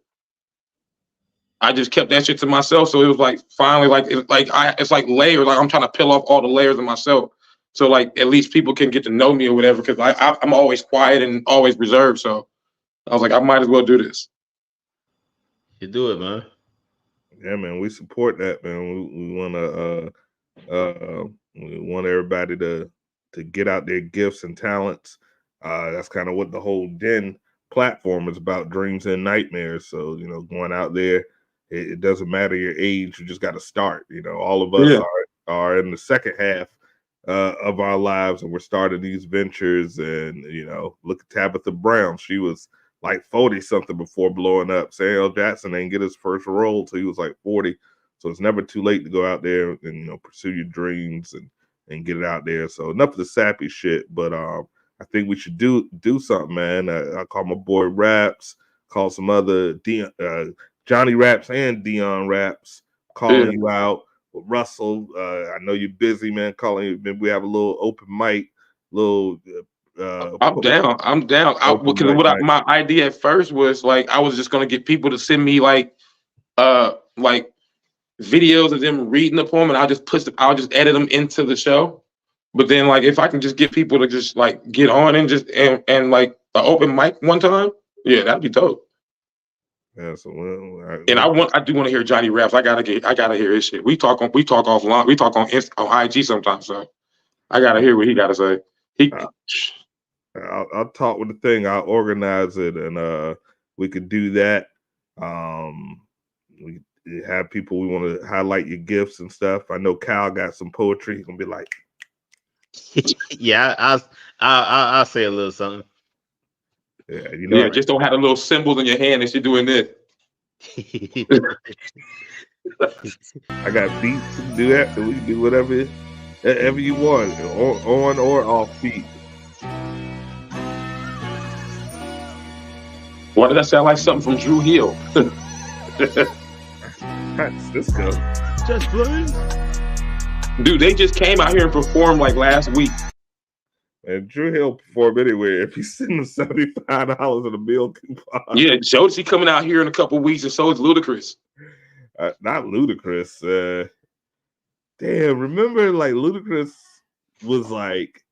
I just kept that shit to myself. So it was like finally it's like layers. Like I'm trying to peel off all the layers of myself. So like at least people can get to know me or whatever. Because I'm always quiet and always reserved. So I was like, I might as well do this. You do it, man. Yeah, man. We support that, man. We want everybody to get out their gifts and talents. That's kind of what the whole D.E.N platform is about, dreams and nightmares. So, going out there, it doesn't matter your age, you just got to start. All of us are in the second half of our lives, and we're starting these ventures. And, look at Tabitha Brown. She was like 40 something before blowing up. Samuel Jackson didn't get his first role till he was like 40. So it's never too late to go out there and, pursue your dreams and get it out there. So enough of the sappy shit, but I think we should do something, man. I call my boy Raps, call some other Johnny Raps and D.E.N Raps, calling you out. With Russell, I know you're busy, man. Calling you. Maybe we have a little open mic, I'm down. Because my idea at first was like I was just gonna get people to send me like videos of them reading the poem, and I'll just edit them into the show. But then, like, if I can just get people to just like get on and just and like an open mic one time, yeah, that'd be dope. Yeah, so I do want to hear Johnny Raps. I gotta hear his shit. We talk offline. We talk on IG sometimes. So I gotta hear what he gotta say. I'll talk with the thing. I'll organize it, and we could do that. We have people. We want to highlight your gifts and stuff. I know Kyle got some poetry. He's gonna be like. Yeah, I'll say a little something. Yeah, just don't have a little symbol in your hand as you're doing this. I got beats to do that. So we can do whatever you want, on or off beat. Why did that sound like something from Drew Hill? Let's go. Just please. Dude, they just came out here and performed like last week. And Drew Hill perform anywhere if he's sending $75 in a meal coupon. Yeah, Jodeci coming out here in a couple weeks, and so is Ludacris. Not Ludacris. Damn, remember like Ludacris was like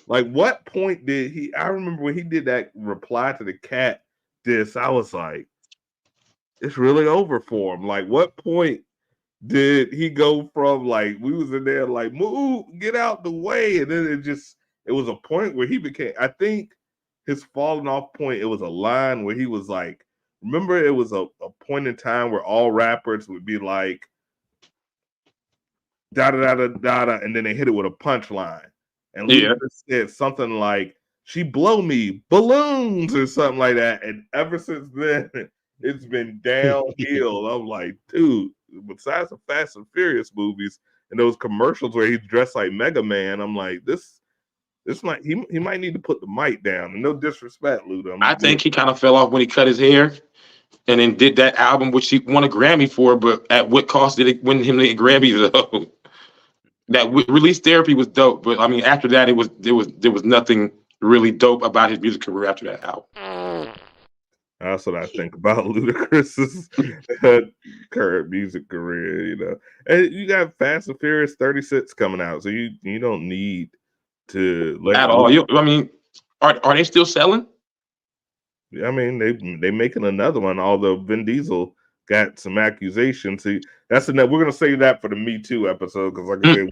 what point did he? I remember when he did that reply to the cat diss. I was like, it's really over for him. Like, what point did he go from like we was in there like move, get out the way, and then it was a point where he became. I think his falling off point. It was a line where he was like, remember, it was a point in time where all rappers would be like da da da da da, and then they hit it with a punchline. And Ludacris said something like, "She blow me balloons" or something like that. And ever since then, it's been downhill. I'm like, dude, besides the Fast and Furious movies and those commercials where he's dressed like Mega Man, I'm like, this might he might need to put the mic down. And no disrespect, Luda. I think he kind of fell off when he cut his hair and then did that album, which he won a Grammy for, but at what cost did it win him the Grammy though? That Release Therapy was dope, but I mean, after that, there was nothing really dope about his music career after that album. That's what I think about Ludacris's current music career, you know. And you got Fast and Furious 36 coming out, so you don't need to at all. I mean, are they still selling? I mean, they making another one, although Vin Diesel got some accusations. See, we're gonna save that for the Me Too episode because, like I said,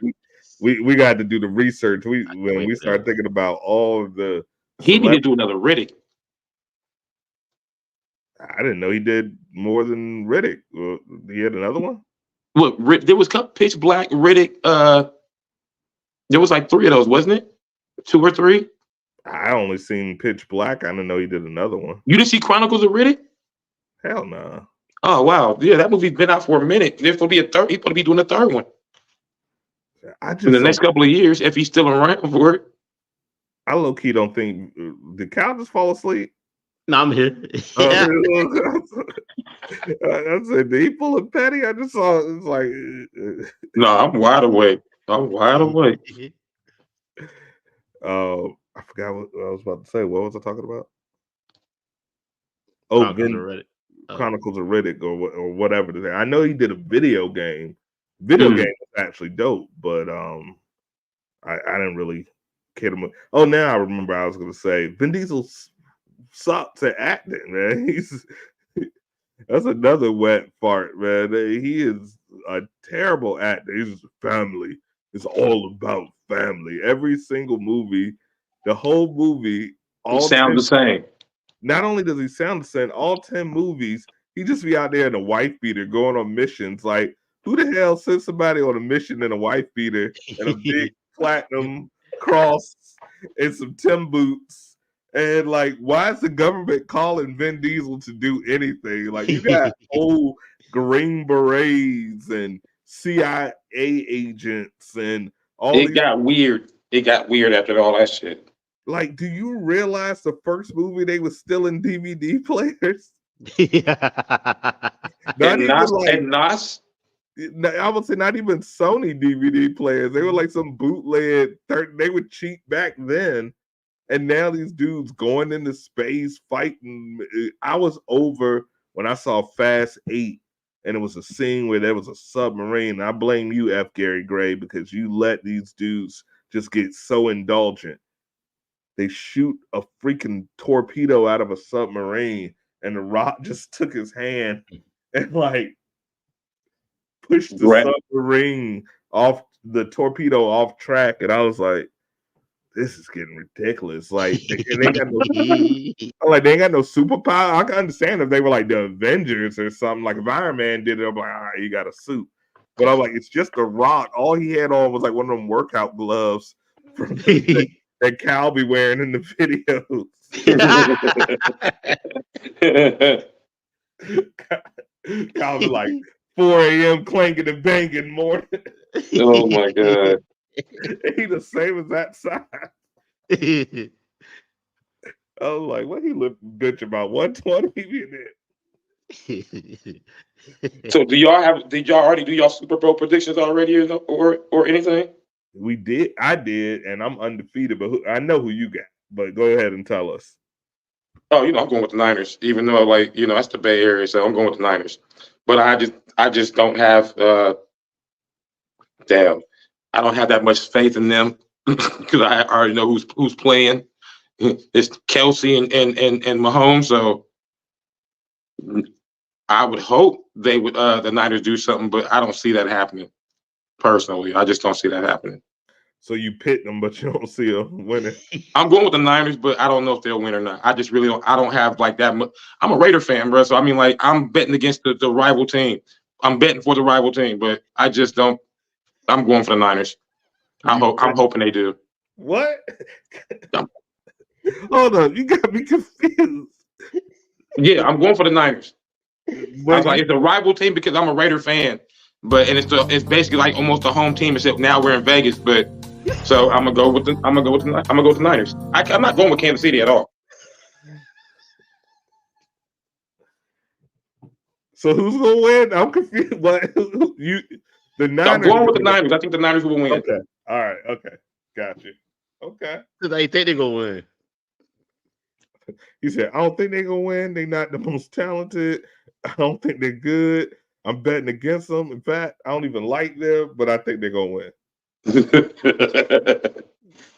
we got to do the research. When we start thinking about all of the, he need to do another Riddick. I didn't know he did more than Riddick. He had another one. Look, there was Pitch Black, Riddick. There was like 3 of those, wasn't it? 2 or 3. I only seen Pitch Black. I didn't know he did another one. You didn't see Chronicles of Riddick? Hell no. Nah. Oh wow, yeah, that movie's been out for a minute. There's supposed to be a third. He's supposed to be doing a third one. In the next couple of years, if he's still around for it. I low key don't think. Did Cal just fall asleep? No, I'm here. Yeah. I said, did he pull a petty? I just saw it's like. No, I'm wide awake. I forgot what I was about to say. What was I talking about? Chronicles of Riddick or whatever. I know he did a video game. Video game was actually dope, but I didn't really care to. Oh, now I remember I was going to say Vin Diesel sucks at acting, man. That's another wet fart, man. He is a terrible actor. He's family. It's all about family. Every single movie, the whole movie, all sound the same. Not only does he sound the same, all 10 movies, he just be out there in a wife beater going on missions. Like, who the hell sends somebody on a mission in a wife beater and a big platinum cross and some Tim boots? And like, why is the government calling Vin Diesel to do anything? Like, you got old Green Berets and CIA agents and all. It got weird. It got weird after all that shit. Like, do you realize the first movie they were still in DVD players? Yeah. Nas? I would say not even Sony DVD players. They were like some bootleg. They were cheap back then, and now these dudes going into space fighting. I was over when I saw Fast 8, and it was a scene where there was a submarine. I blame you, F. Gary Gray, because you let these dudes just get so indulgent. They shoot a freaking torpedo out of a submarine, and The Rock just took his hand and like pushed the submarine off the torpedo off track. And I was like, this is getting ridiculous. Like, they ain't got no superpower. I can understand if they were like the Avengers or something. Like if Iron Man did it, I'm like, all right, you got a suit. But I'm like, it's just The Rock. All he had on was like one of them workout gloves from that Cal be wearing in the videos. Cal be like 4 a.m. clanking and banging morning. Oh my god. He the same as that size. I was like, what he look bitch about 120? So did y'all already do y'all Super Bowl predictions already or anything? We did. I did, and I'm undefeated. But I know who you got. But go ahead and tell us. Oh, I'm going with the Niners, even though that's the Bay Area, so I'm going with the Niners. But I just don't have I don't have that much faith in them because I already know who's playing. It's Kelsey and Mahomes, so I would hope they would the Niners do something, but I don't see that happening personally. I just don't see that happening. So you pit them, but you don't see them winning. I'm going with the Niners, but I don't know if they'll win or not. I just really don't. I don't have like that much. I'm a Raider fan, bro. So I mean, like, I'm betting against the rival team. I'm betting for the rival team, but I just don't. I'm going for the Niners. I'm hoping they do. What? Hold on, you got me confused. Yeah, I'm going for the Niners. I But was like, it's a rival team because I'm a Raider fan, but it's basically like almost a home team, except now we're in Vegas. But so I'm gonna go with the Niners. I'm not going with Kansas City at all. so who's gonna win? I'm confused. What the Niners? I'm going with the Niners. I think the Niners will win. Okay. All right. Okay. Got you. Okay. Because I think they're gonna win. He said, I don't think they're gonna win. They're not the most talented. I don't think they're good. I'm betting against them. In fact, I don't even like them, but I think they're gonna win.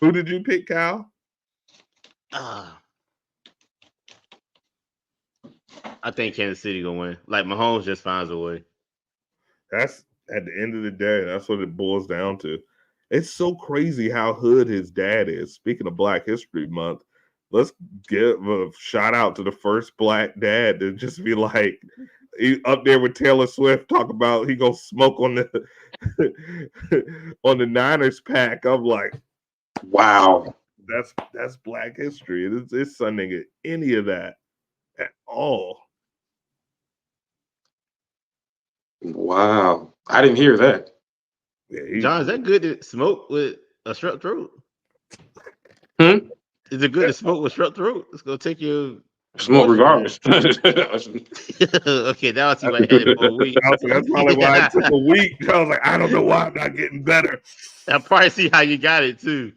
Who did you pick, Kyle? I think Kansas City gonna win. Like Mahomes just finds a way. That's at the end of the day, that's what it boils down to. It's so crazy how hood his dad is. Speaking of Black History Month, let's give a shout out to the first black dad to just be like up there with Taylor Swift, talk about he gonna smoke on the on the Niners pack. I'm like, wow, that's Black history. It's something at any of that at all. Wow, I didn't hear that. Yeah, John, is that good to smoke with a strep throat? Is it good to smoke with strep throat? It's gonna take you smoke regardless. Okay, now I see why I had it for a week. That's probably why it took a week. I was like, I don't know why I'm not getting better. I probably see how you got it too.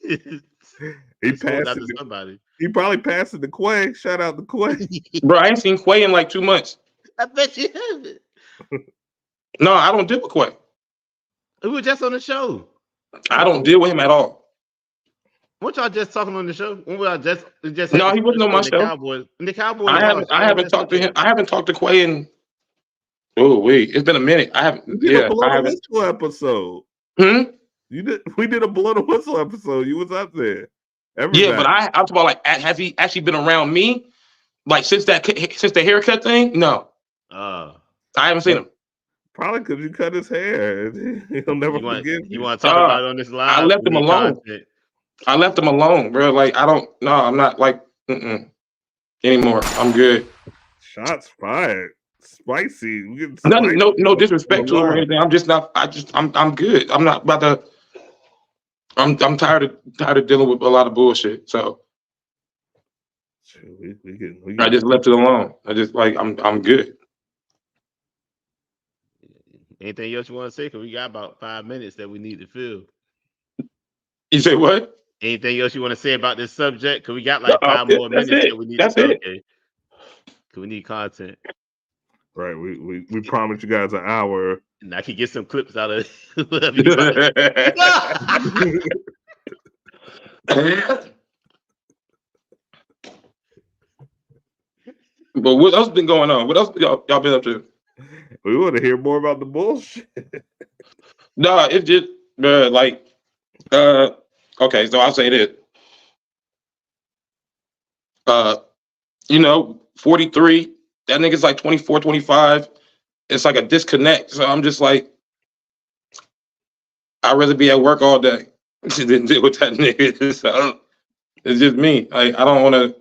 He passed it to somebody. He probably passed it to Quay. Shout out to Quay. Bro, I ain't seen Quay in like 2 months. I bet you haven't. No, I don't deal with Quay. We were just on the show. I don't deal with him at all. What y'all just talking on the show? When we just no, he wasn't on my show. The Cowboys. I haven't talked to him. I haven't talked to Quay in. Oh wait, it's been a minute. I haven't. Yeah, I haven't. Whistle episode. You did. We did a blow the whistle episode. You was up there. Everybody. Yeah, but I'm talking about like, has he actually been around me? Like since the haircut thing? No. I haven't seen him. Probably because you cut his hair. He'll never forgive you. Want to talk about it on this live? I left him alone. I left him alone, bro. Like I'm not like anymore. I'm good. Shots fired. Spicy. No disrespect to him or anything. I'm just not. I'm good. I'm not about to. I'm tired of dealing with a lot of bullshit. So I just left it alone. I just I'm good. Anything else you want to say? Because we got about 5 minutes that we need to fill. You say what? Anything else you want to say about this subject? Because we got like 5 more minutes that we need to fill. Okay. Because we need content. Right. We promised you guys an hour. And I can get some clips out of whatever But what else been going on? What else y'all been up to? We want to hear more about the bullshit. No, it's just okay, so I'll say this. 43, that nigga's like 24, 25. It's like a disconnect. So I'm just like, I'd rather be at work all day than deal with that nigga. So it's just me. Like, I don't want to,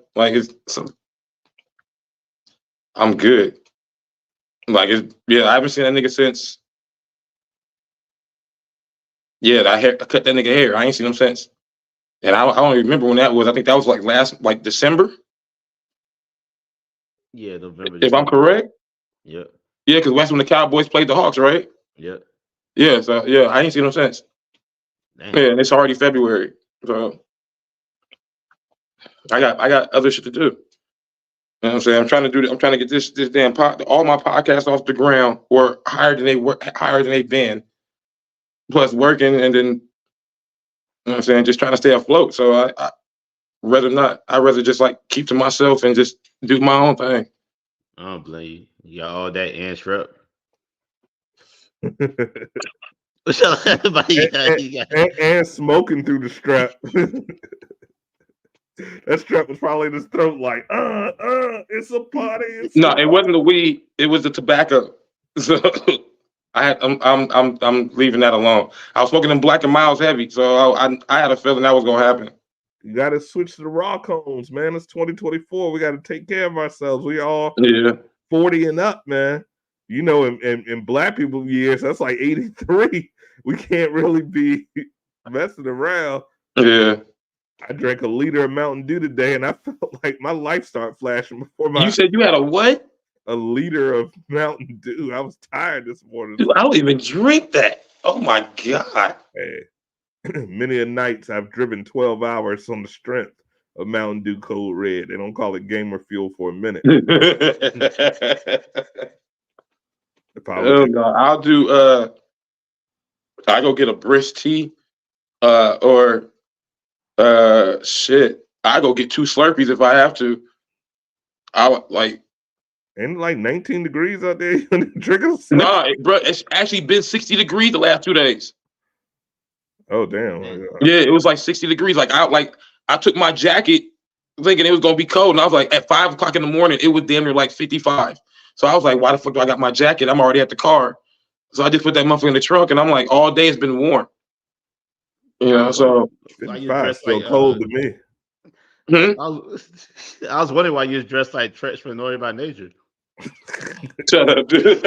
I'm good. I haven't seen that nigga since. Yeah, I cut that nigga hair. I ain't seen him since. And I don't even remember when that was. I think that was like December, Yeah, November. if I'm December. correct. Yep. Yeah, because that's when the Cowboys played the Hawks, right? Yep. Yeah, so yeah, I ain't seen no sense. Damn. Yeah, and it's already February, so I got other shit to do. You know what I'm saying? I'm trying to get this damn all my podcasts off the ground or higher than they've been, plus working, and then you know what I'm saying, just trying to stay afloat. So I rather not. I'd rather just like keep to myself and just do my own thing. I don't blame you. You got all that and strep. and smoking through the strap. That strap was probably in his throat, like, it's a party. No, it wasn't the weed. It was the tobacco. So I'm leaving that alone. I was smoking them Black and Miles heavy, so I had a feeling that was gonna happen. You got to switch to the raw cones, man. It's 2024. We got to take care of ourselves. We all 40 and up, man. You know, in black people years, that's like 83. We can't really be messing around. Yeah. I drank a liter of Mountain Dew today, and I felt like my life started flashing before my. You said you had a what? A liter of Mountain Dew. I was tired this morning. Dude, I don't even drink that. Oh my God. Hey, many a nights I've driven 12 hours on the strength of Mountain Dew Cold Red. They don't call it gamer fuel for a minute. Oh no, I'll do. I go get a brisk tea, or shit. I go get 2 Slurpees if I have to. I would like. Ain't it like 19 degrees out there? Drinking? Nah, bro, it's actually been 60 degrees the last 2 days. Oh damn! Yeah, it was like 60 degrees. Like I took my jacket thinking it was gonna be cold, and I was like, at 5 o'clock in the morning, it was damn near like 55. So I was like, why the fuck do I got my jacket? I'm already at the car. So I just put that motherfucker in the trunk, and I'm like, all day it's been warm. You know, so 55 still cold to me. I was wondering why you was dressed like Tretch from Naughty by Nature. Shut up, dude.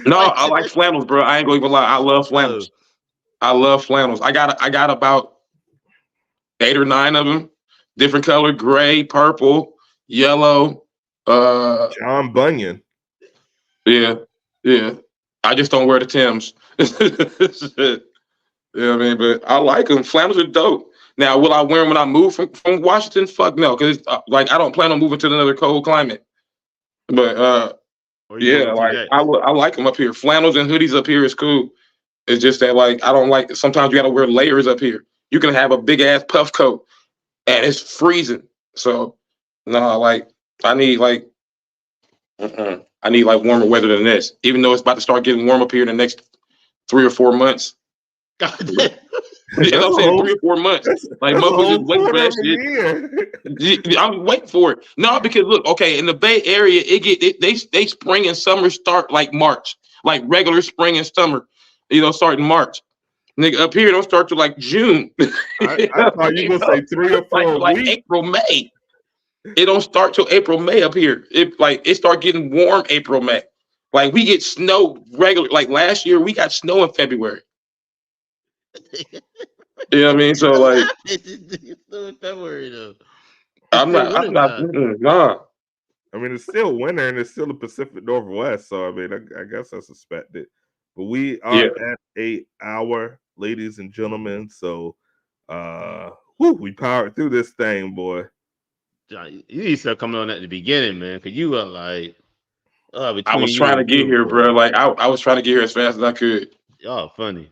No, I like flannels, bro. I ain't gonna even lie. I love flannels. I love flannels. I got about 8 or 9 of them, different color: gray, purple, yellow. John Bunyan. Yeah. I just don't wear the Timbs. You know what I mean? But I like them. Flannels are dope. Now, will I wear them when I move from Washington? Fuck no, because like I don't plan on moving to another cold climate. But yeah, like I like them up here. Flannels and hoodies up here is cool. It's just that like I don't like. Sometimes you got to wear layers up here. You can have a big ass puff coat, and it's freezing. So no, like I need like warmer weather than this. Even though it's about to start getting warm up here in the next 3 or 4 months. God damn. You know what I'm saying? 3 or 4 months. Like motherfuckers just waiting for that shit. I'm waiting for it. No, because look, okay, in the Bay Area, they spring and summer start like March, like regular spring and summer. You know, start in March. Nigga, up here don't start till like June. I thought you were gonna say 3 or 4 like weeks. April, May. It don't start till April, May up here. It start getting warm April, May. Like we get snow regular. Like last year, we got snow in February. You know what I mean? So like, it's still in February though. I'm not. Nah. I mean, it's still winter and it's still the Pacific Northwest. So I mean, I guess I suspect it. But we are at 1 hour, ladies and gentlemen. So, we powered through this thing, boy. John, you need to start coming on at the beginning, man, because you were like, I was trying to get here, bro. Like I was trying to get here as fast as I could. Y'all funny.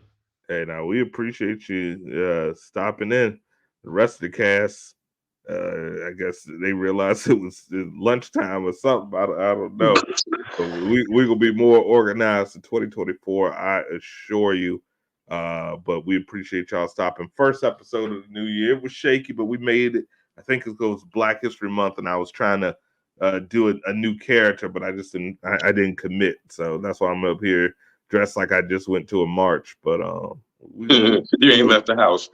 Hey, now we appreciate you stopping in. The rest of the cast, I guess they realized it was lunchtime or something. I don't know. So we're gonna be more organized in 2024, I assure you. But we appreciate y'all stopping. First episode of the new year. It was shaky, but we made it. I think it goes Black History Month, and I was trying to do a new character, but I just didn't. I didn't commit, so that's why I'm up here dressed like I just went to a march. But you ain't left the house.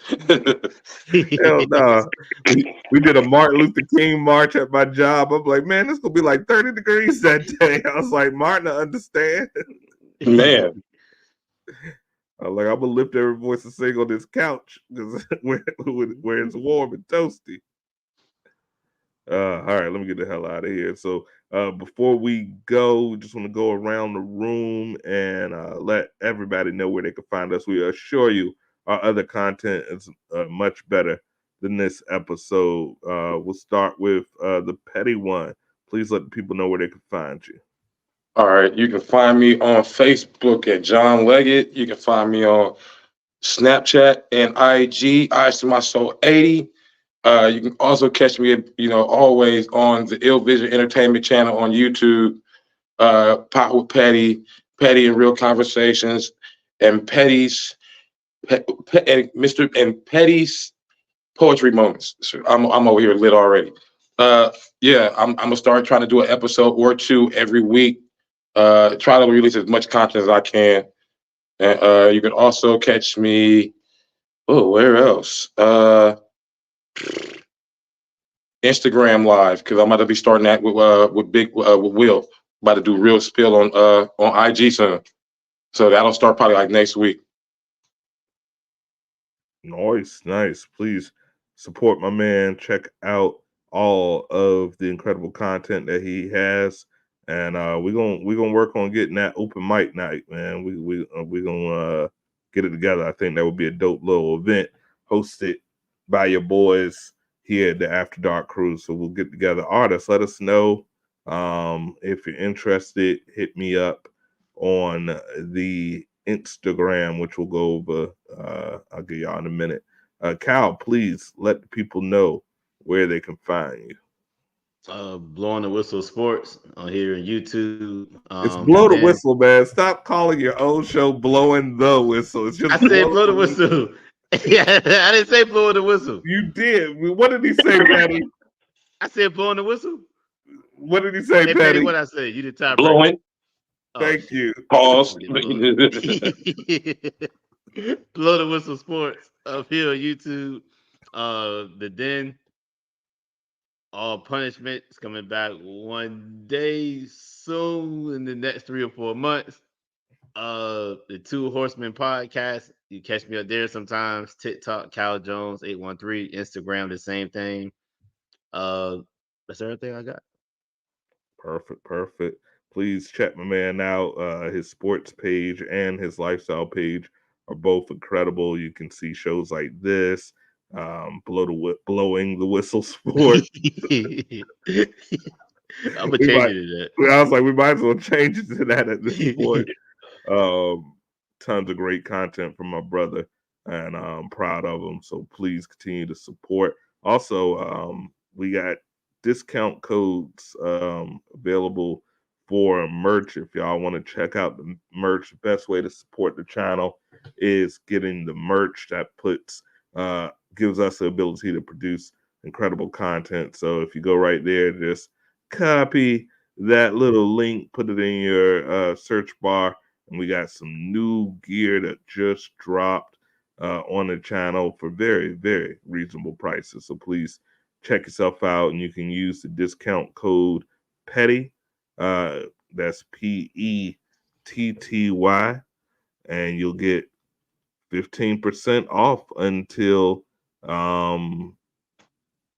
Hell no. We did a Martin Luther King march at my job. I'm like, man, this gonna be like 30 degrees that day. I was like, Martin, I understand. Man. Like, I'm gonna lift every voice and sing on this couch because where it's warm and toasty. All right, let me get the hell out of here. So before we go, we just want to go around the room and let everybody know where they can find us. We assure you our other content is much better than this episode. We'll start with the petty one. Please let the people know where they can find you. All right, you can find me on Facebook at John Leggett. You can find me on Snapchat and IG, Eyes to My Soul 80. You can also catch me, always on the Ill Vision Entertainment channel on YouTube, Pot with Petty, Petty and Real Conversations, and and Petty's Poetry Moments. So I'm over here lit already. Yeah, I'm gonna start trying to do an episode or two every week. Try to release as much content as I can. And you can also catch me. Oh, where else? Instagram Live, because I'm about to be starting that with Will. About to do real spill on IG soon. So that'll start probably like next week. Nice. Please support my man. Check out all of the incredible content that he has, and we're gonna work on getting that open mic night, man. We gonna get it together. I think that would be a dope little event hosted by your boys here at the After Dark Crew. So we'll get together. Artists, let us know if you're interested. Hit me up on the Instagram, which we'll go over. I'll give y'all in a minute. Cal, please let the people know where they can find you. Blowing the Whistle Sports on here on YouTube. It's Blow the Then Whistle, man. Stop calling your own show Blowing the Whistle. It's just I said blow the whistle. Yeah, I didn't say blowing the whistle. You did. What did he say, Patty? I said blowing the whistle. What did he say, Hey, Patty? what I say? You the tiebreaker. Blowing. Thank you. Pause. Blow the Whistle Sports up here on YouTube. The Den. All Punishment is coming back one day soon in the next 3 or 4 months. The Two Horsemen podcast. You catch me up there sometimes. TikTok, Cal Jones 813. Instagram, the same thing. That's everything I got. Perfect. Please check my man out. His sports page and his lifestyle page are both incredible. You can see shows like this, blowing the whistle sport. I'm gonna change it to that. I was like, we might as well change it to that at this point. Tons of great content from my brother, and I'm proud of him. So please continue to support. Also, we got discount codes available for merch. If y'all want to check out the merch, the best way to support the channel is getting the merch that gives us the ability to produce incredible content. So if you go right there, just copy that little link, put it in your search bar, and we got some new gear that just dropped on the channel for very, very reasonable prices. So please check yourself out, and you can use the discount code PETTY. That's PETTY, and you'll get 15% off until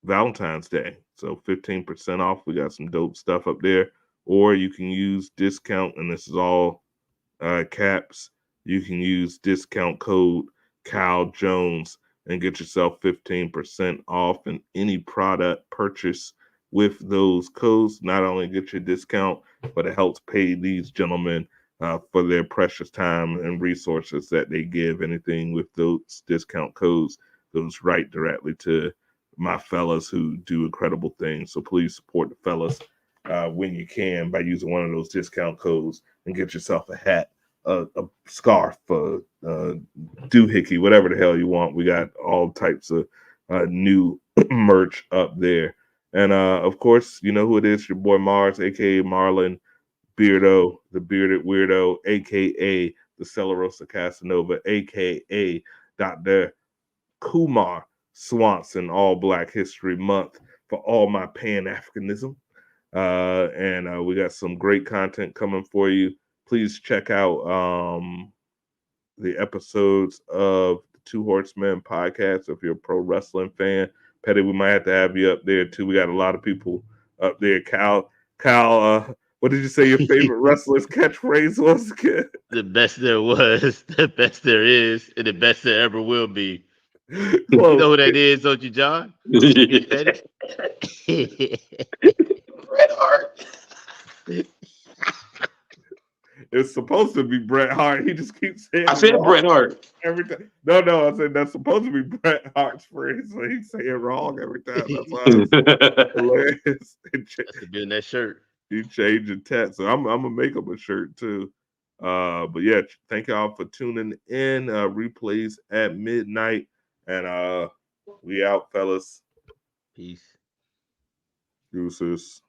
Valentine's Day. So 15% off. We got some dope stuff up there. Or you can use discount, and this is all caps. You can use discount code Cal Jones and get yourself 15% off in any product purchase with those codes. Not only get your discount, but it helps pay these gentlemen for their precious time and resources that they give. Anything with those discount codes goes right directly to my fellas who do incredible things. So please support the fellas when you can by using one of those discount codes and get yourself a hat, a scarf, a doohickey, whatever the hell you want. We got all types of new merch up there. And of course, you know who it is, your boy Mars, aka Marlon Beardo, the bearded weirdo, aka the Celerosa Casanova, aka Dr. Kumar Swanson, all Black History Month for all my Pan-Africanism. And we got some great content coming for you. Please check out the episodes of the Two Horsemen podcast. If you're a pro wrestling fan, Petty, we might have to have you up there too. We got a lot of people up there. Kyle, what did you say your favorite wrestler's catchphrase was again? The best there was, the best there is, and the best there ever will be. You Close. know who that is, don't you, John? Bret Hart. It's supposed to be Bret Hart. He just keeps saying I said wrong Bret Hart. every time. No, I said that's supposed to be Bret Hart's phrase, so he's saying wrong every time. That's why it's hilarious. That's to be in that shirt. You change your text, so I'm gonna make him a shirt too. But yeah, thank y'all for tuning in. Replays at midnight, and we out, fellas. Peace. Deuces.